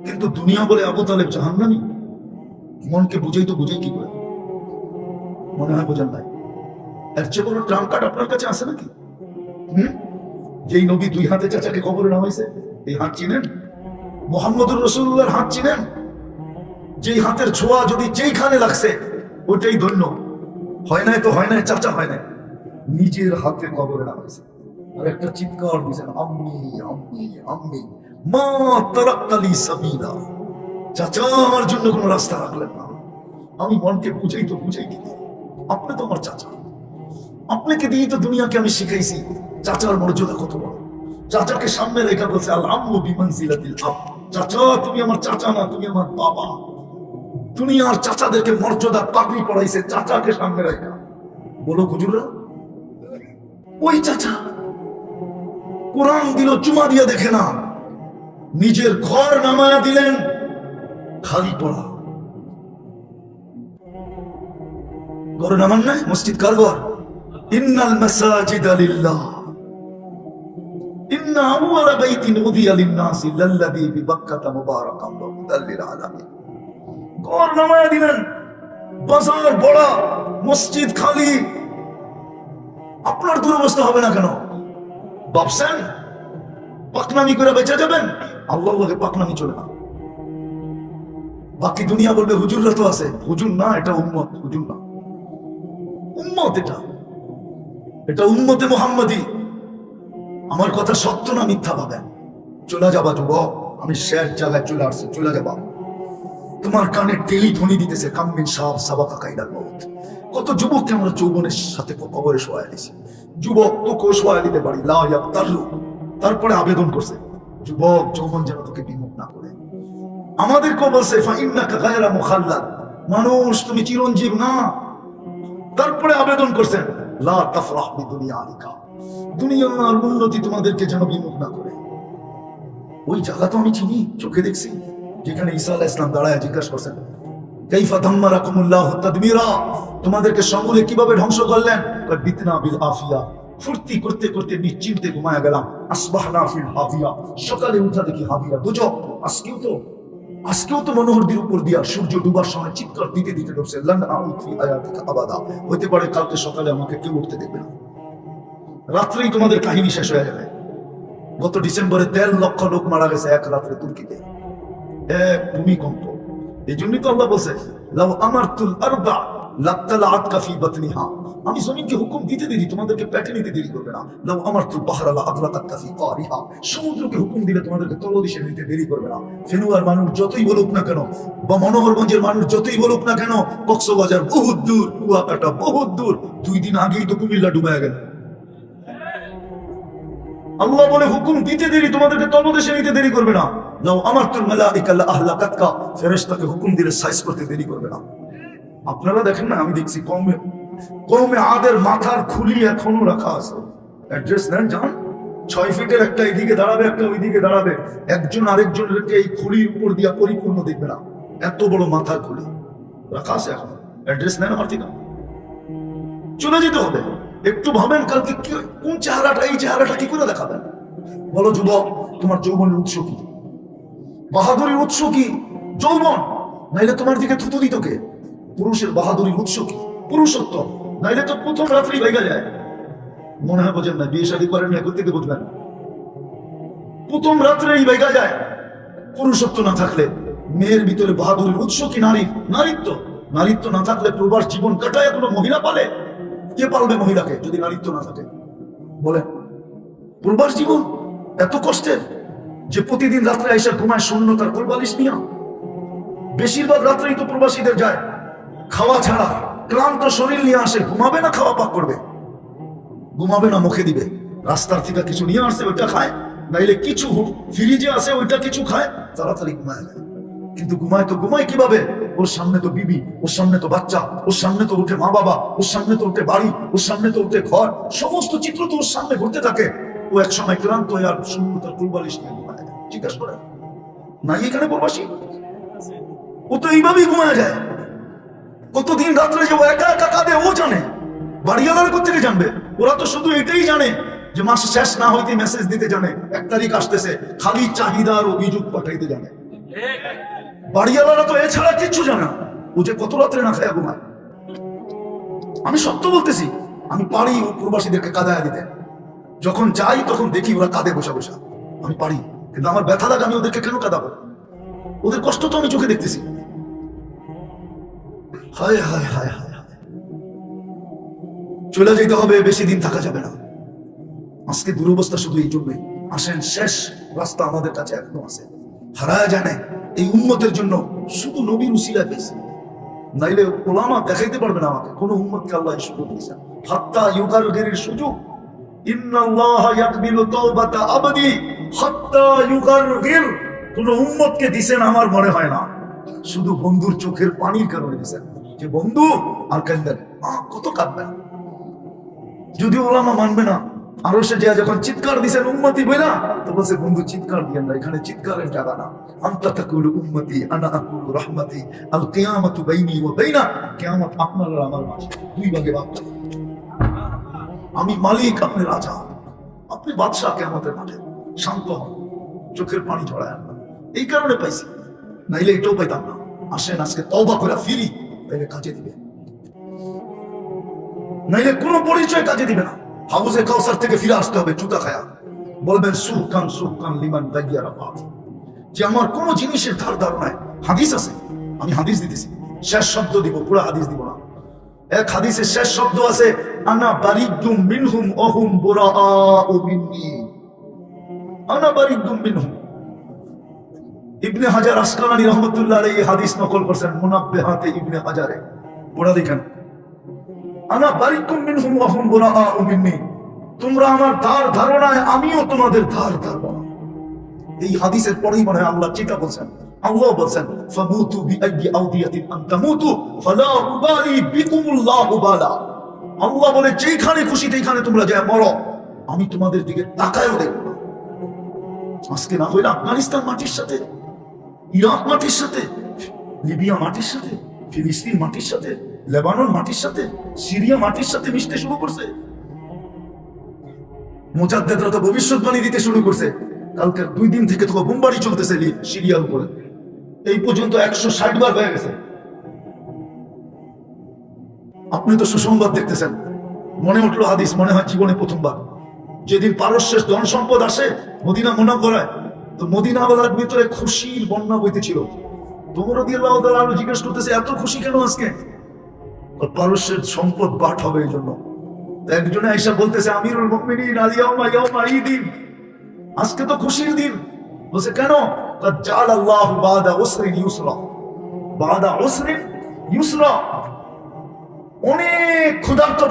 A: কিন্তু দুনিয়া বলে আবু তালেব জাহান্নামী। মনকে বুঝাই তো বুঝাই কি করে? মনে হয় বোঝান নাই। এর চেয়ে বড় ট্রাম কার্ড আপনার কাছে আছে নাকি? যেই নবী 2 হাতে চাচাকে কবরে নামাইছে, এই হাত চিনেন? মুহাম্মদুর রাসূলুল্লাহর হাত চিনেন? যেই হাতের ছোঁয়া যদি যেইখানে লাগছে ওটাই ধন্য। হয় নাই তো হয় নাই, চাচা হয় নাই, নিজের হাতে কবরে নামাইছে। আর একটা চিৎকার দিয়েছেন, আম্মি আম্মি আম্মি মা তারাক্তালি সাবিলা। চাচা আমার জন্য কোনো রাস্তা রাখলেন না। আমি মনকে বুঝাই তো বুঝাই কি? আপনি তো আমার চাচা, আপনাকে দিয়ে তো দুনিয়াকে আমি শিখাইছি চাচার মর্যাদা কত বড়। চাচাকে সামনে রেখা বলছে আল আম্মু বিমানজিলাতিল আব। চাচা তুমি আমার চাচা না, তুমি আমার বাবা। দুনিয়ার চাচাদেরকে মর্যাদা পাগড়ি পড়াইছে চাচাকে সামনে রেখা। বলো হুজুররা, ওই চাচা কোরআন দিল চুমা দিয়ে দেখে না, নিজের ঘর নামায়া দিলেন খালি পড়া। ঘরে নামান নাই? মসজিদ কার ঘর? ইন্নাল মাসাজিদা লিল্লাহ ইন্না আউওয়ালা বাইতিন উযিয়া লিন-নাসি লাল্লাযী বিবাক্কাতা মুবারাকান ওয়া হুদাল লিল আলামিন। ঘর নামায়া দিলেন, বাজার বড়া, মসজিদ খালি। আপনার দুরবস্থা হবে না কেন? ভাবছেন পাকনামি করে বেঁচে যাবেন? আল্লাহর লগে পাকনামি চলে না। বাকি দুনিয়া বলবে হুজুররা তো আছে। হুজুর না, এটা উম্মত। হুজুর না, উম্মত। এটা উম্মতে মুহাম্মাদি। আমার কথা সত্য না মিথ্যা ভাবেন? চলে যাবা যুবক, আমি শেষ জায়গায় চলে আসছি, চলে যাবা। তোমার কানে টেলি ধ্বনি দিতেছে কাম্মিন সাহাব সাবাকা কাইলাল মউত। কত যুবককে আমরা যৌবনের সাথে কবরে শোয়া দিয়েছি। যুবক তোকে শোয়া দিতে পারি, লা ইয়াক্তারু, তারপরে আবেদন করছে যুবক যৌবন যেন তোকে বিমুখ না করে। আমাদেরকেও বলছে ফাইন্নাকা গায়রা মুখাল্লাদ, মানুষ তুমি চিরঞ্জীব না। তারপরে আবেদন করছেন লা তাফরাহ বিদুনিয়া আলিকা, দুনিয়ার উন্নতি তোমাদেরকে যেন বিমুখ না করে। ওই জায়গা তো আমি চিনি, চোখে দেখছি, যেখানে ঈসা আলাইহিস সালাম দাঁড়ায় জিজ্ঞাসা করছেন কাইফা দাম্মারাকুমুল্লাহু তাদমিরা, তোমাদেরকে সমূলে কিভাবে ধ্বংস করলেন? বিতনা বিল আফিয়া, ফুর্তি করতে করতে নিশ্চিন্তে ঘুমায়া গেলাম। আসবাহনা ফিল হাফিয়া, সকালে উঠা দেখি হাফিয়া দুজক। আজকেও তো মনোহরদের উপর দিয়া সূর্য ডুবার সময় চিৎকার দিতে দিতে ঢুকছে লান আউদ ফি আয়াতিকা আবাদা, হতে পারে কালকে সকালে আমাকে কেউ উঠতে দেখবে না। রাত্রেই তোমাদের কাহিনী শেষ হয়ে যাবে। গত ডিসেম্বরে 13 লক্ষ লোক মারা গেছে এক রাত্রে তুর্কিতে, এক ভূমিকম্প। এই জন্যই তো আল্লাহ বলছে লাউ আমারতুল আরদা লাত্তালাআতকা ফি বাতনিহা, আমি জমিনকে হুকুম দিতে দেরি তোমাদেরকে পেটে নিতে দেরি করবে না। লাউ আমারতুল বাহরা লা আগলাকাকা ফি কারিহা, সমুদ্রকে হুকুম দিলে তোমাদেরকে তলদেশে নিতে দেরি করবে না। ফেনুয়ার মানুষ যতই বলুক না কেন, বা মনোহরগঞ্জের মানুষ যতই বলুক না কেন, কক্সবাজার বহুত দূর, কুয়াকাটা বহুত দূর, 2 দিন আগেই তো কুমিল্লা ডুবে গেল। আল্লাহ বলে হুকুম দিতে দেরি তোমাদেরকে তলদেশে নিতে দেরি করবে না। লাউ আমারতুল মালাইকা লা আহলাকাতকা, ফেরেশতাকে হুকুম দিলে সাইজ করতে দেরি করবে না। আপনারা দেখেন না, আমি দেখছি কওমে আদের মাথার খুলি এখনো রাখা আছে। অ্যাড্রেস নেন, যান, 6 ফিটের একটা এদিকে দাঁড়াবে, একটা ওইদিকে দাঁড়াবে, একজন আরেকজনেরকে এই খুলির উপর দিয়া পরিপূর্ণ দেখবে না, এত বড় মাথার খুলি রাখা আছে এখন। অ্যাড্রেস নেন আমার ঠিকানা, চলে যেতে হবে। একটু ভাবেন কালকে কোন চেহারাটা, এই চেহারাটা কি করে দেখাবেন? বলো যুবক, তোমার যৌবনের উৎস কি? বাহাদুরির উৎস কি? যৌবন, নাইলে তোমার দিকে থুতু দিত কে? পুরুষের বাহাদুরির উৎস কি? পুরুষত্ব, নাইলে তো প্রথম রাত্রি ভেঙে যায়। মনে হয় বোঝেন না, বিয়ে শাদী করেন এখন থেকে বুঝবেন, প্রথম রাত্রেই ভেঙে যায়। পুরুষত্ব না থাকলে মেয়ের ভিতরে বাহাদুরির উৎস কি? নারীত্ব। নারীত্ব না থাকলে প্রবাস জীবন কাটায় কোনো মহিলা পালে? কে পালবে মহিলাকে যদি নারীত্ব না থাকে? বলেন, প্রবাস জীবন এত কষ্টের যে প্রতিদিন রাত্রে আইসা ঘুমায় শূন্যতার কোলবালিশ নিয়া। বেশিরভাগ রাত্রেই তো প্রবাসীদের যায় খাওয়া ছাড়া, ক্লান্ত শরীর নিয়ে আসে, ঘুমাবে না খাওয়া পাক করবে, ঘুমাবে না মুখে দিবে, রাস্তার থেকে কিছু নিয়ে আসছে ওইটা খায়, নাইলে কিছু ফ্রিজে আছে ওইটা কিছু খায়, তাড়াতাড়ি ঘুমায় যায়। কিন্তু ঘুমায় কিভাবে? ওর সামনে তো বিবি, ওর সামনে তো বাচ্চা, ওর সামনে তো উঠে মা বাবা, ওর সামনে তো উঠে বাড়ি, ওর সামনে তো উঠে ঘর, সমস্ত চিত্র তো ওর সামনে ঘুরতে থাকে। ও এক সময় ক্লান্ত হয়ে আর শূন্যতার কুলবালিশ নিয়ে ঘুমায় যায়। জিজ্ঞাসা করে নাই এখানে প্রবাসী? ও তো এইভাবেই ঘুমায় যায়। কতদিন রাত্রে যে ও একা একা কাঁদে ও জানে, বাড়িওয়ালার কোথেকে জানবে? ওরা তো শুধু এটাই জানে যে মাস শেষ না হইতে মেসেজ দিতে জানে 1 তারিখ আসতেছে, খালি চাহিদার অভিযোগ পাঠাইতে জানে। বাড়িওয়ালারা তো এছাড়া কিচ্ছু জানে না। ও যে কত রাত্রে না খায় ঘুমায়। আমি সত্য বলতেছি, আমি পারি ও প্রবাসীদেরকে কাঁদায় দিতে। যখন যাই তখন দেখি ওরা কাঁদে বসা বসা, আমি পারি, কিন্তু আমার ব্যথা লাগে, আমি ওদেরকে কেন কাঁদাবো? ওদের কষ্ট তো আমি চোখে দেখতেছি। হায় হায় হায় হায়, চলে যেতে হবে, বেশি দিন থাকা যাবে না। আজকে দুরবস্থা শুধু এই জন্যই। আসেন, শেষ রাস্তা আমাদের কাছে এখনো আছে, হারায় জানে এই উম্মতের জন্য শুধু নবীর উসিলা পেয়েছে, নাইলে ওলামা দেখাইতে পারবে না আমাকে কোন উম্মতকে আল্লাহ সুযোগ দিয়েছেন। হাত্তা ইউগারগিরির সুযোগ, ইন্নাল্লাহা ইয়াকবিলু তাওবাতা আবদি হাত্তা ইউগারগির, কোন উম্মতকে দিবেন আমার মনে হয় না। শুধু বন্ধুর চোখের পানির কারণে দিবেন, যে বন্ধু আর কাঁদবেন, কত কাঁদবেন। যদি ওলামা মানবে না, আরো সে যখন চিৎকার দিছেন উম্মতি বইলা, তো বলছে বন্ধু চিৎকার দিয়েন না, এখানে চিৎকারের জায়গা না। আনতা তাকুলু উম্মতি আনা আকুলু রাহমাতি, আল কিয়ামাতু বাইনি ওয়া বাইনা, কিয়ামত আপনার আর আমার মাঝে, 2 ভাগে ভাগ। আমি মালিক, আপনি রাজা, আপনি বাদশা। কিয়ামতের মাঠে শান্ত হন, চোখের পানি ঝরায় না। এই কারণে পাইছি, নাইলে এটাও পাইতাম না। আসেন আজকে তওবা করে ফিরি, তাইলে কাজে দিবে, নাইলে কোনো পরিচয় কাজে দিবে না। হাউজে কাউসার থেকে ফিরে আসতে হবে জুতা খায়া, বলবেন সুকান লিমান দাইয়ারা পাত, যে আমার কোন জিনিসের ধার ধারণায়। হাদিস আছে, আমি হাদিস দিতেছি, শেষ শব্দ দিব, পুরো হাদিস দিব না। এক হাদিসের শেষ শব্দ আছে, আনা বারিদুম মিনহুম ওহুম বুরাআউ মিন্নি, আনা বারিদুম মিনহুম। ইবনে হাজার আসকালানী রাহমাতুল্লাহ আলাইহি হাদিস নকল করেছেন মুনাব্বিহাতে ইবনে হাজারে, পড়া দেখেন, আনা বারিকুম মিনহুম ওয়া হুম বুরাআউ মিন্নি, তোমরা আমার ধার ধারণায়, আমিও তোমাদের ধার ধারণা। এই হাদিসের পরেই মনে হয় আল্লাহ চিন্তা বলছেন, আল্লাহ বলছেন ফামুতু বিআইয়ি আউদিয়াতিন আন তামুতু ফালা উবালি বিকুমুল্লাহু বালা। আল্লাহ বলে যেখানে খুশি সেইখানে তোমরা যায় মরো, আমি তোমাদের দিকে তাকায়ও দেখব না। আজকে না হইলে আফগানিস্তান মাটির সাথে, ইরাক মাটির সাথে, লিবিয়া মাটির সাথে, ফিলিস্তিন মাটির সাথে, লেবানন মাটির সাথে, সিরিয়া মাটির সাথে মিশতে শুরু করছে। মুজাদ্দেদরা তো ভবিষ্যৎবাণী দিতে শুরু করছে, কালকে 2 দিন থেকে তো বোমবারি চলতেছে সিরিয়ার উপরে, এই পর্যন্ত 160 বার হয়ে গেছে। আপনি তো সুসংবাদ দেখতেছেন, মনে উঠলো হাদিস, মনে হয় জীবনে প্রথমবার, যেদিন পারস্যের ধন সম্পদ আসে মদিনা মুনাওয়ারায়, তো মদিনাওয়ালার ভিতরে খুশির বন্যা বইতেছিল। তোমরা রাদিয়াল্লাহু তাআলা আনহু জিজ্ঞেস করতেছে, এত খুশি কেন আজকে? পারস্যের সম্পদ বাট হবে এই জন্য। একজনে আয়েশা বলতেছে, আমিরুল মুমিনিন আল-ইয়াউমা ইয়াউমা ঈদিন, আজকে তো খুশির দিন। বলছে কেন? কাদ জাআলাল্লাহু বাদা উসরিন ইউসরা, বাদা উসরিন ইউসরা। অনেক ক্ষুধার্ত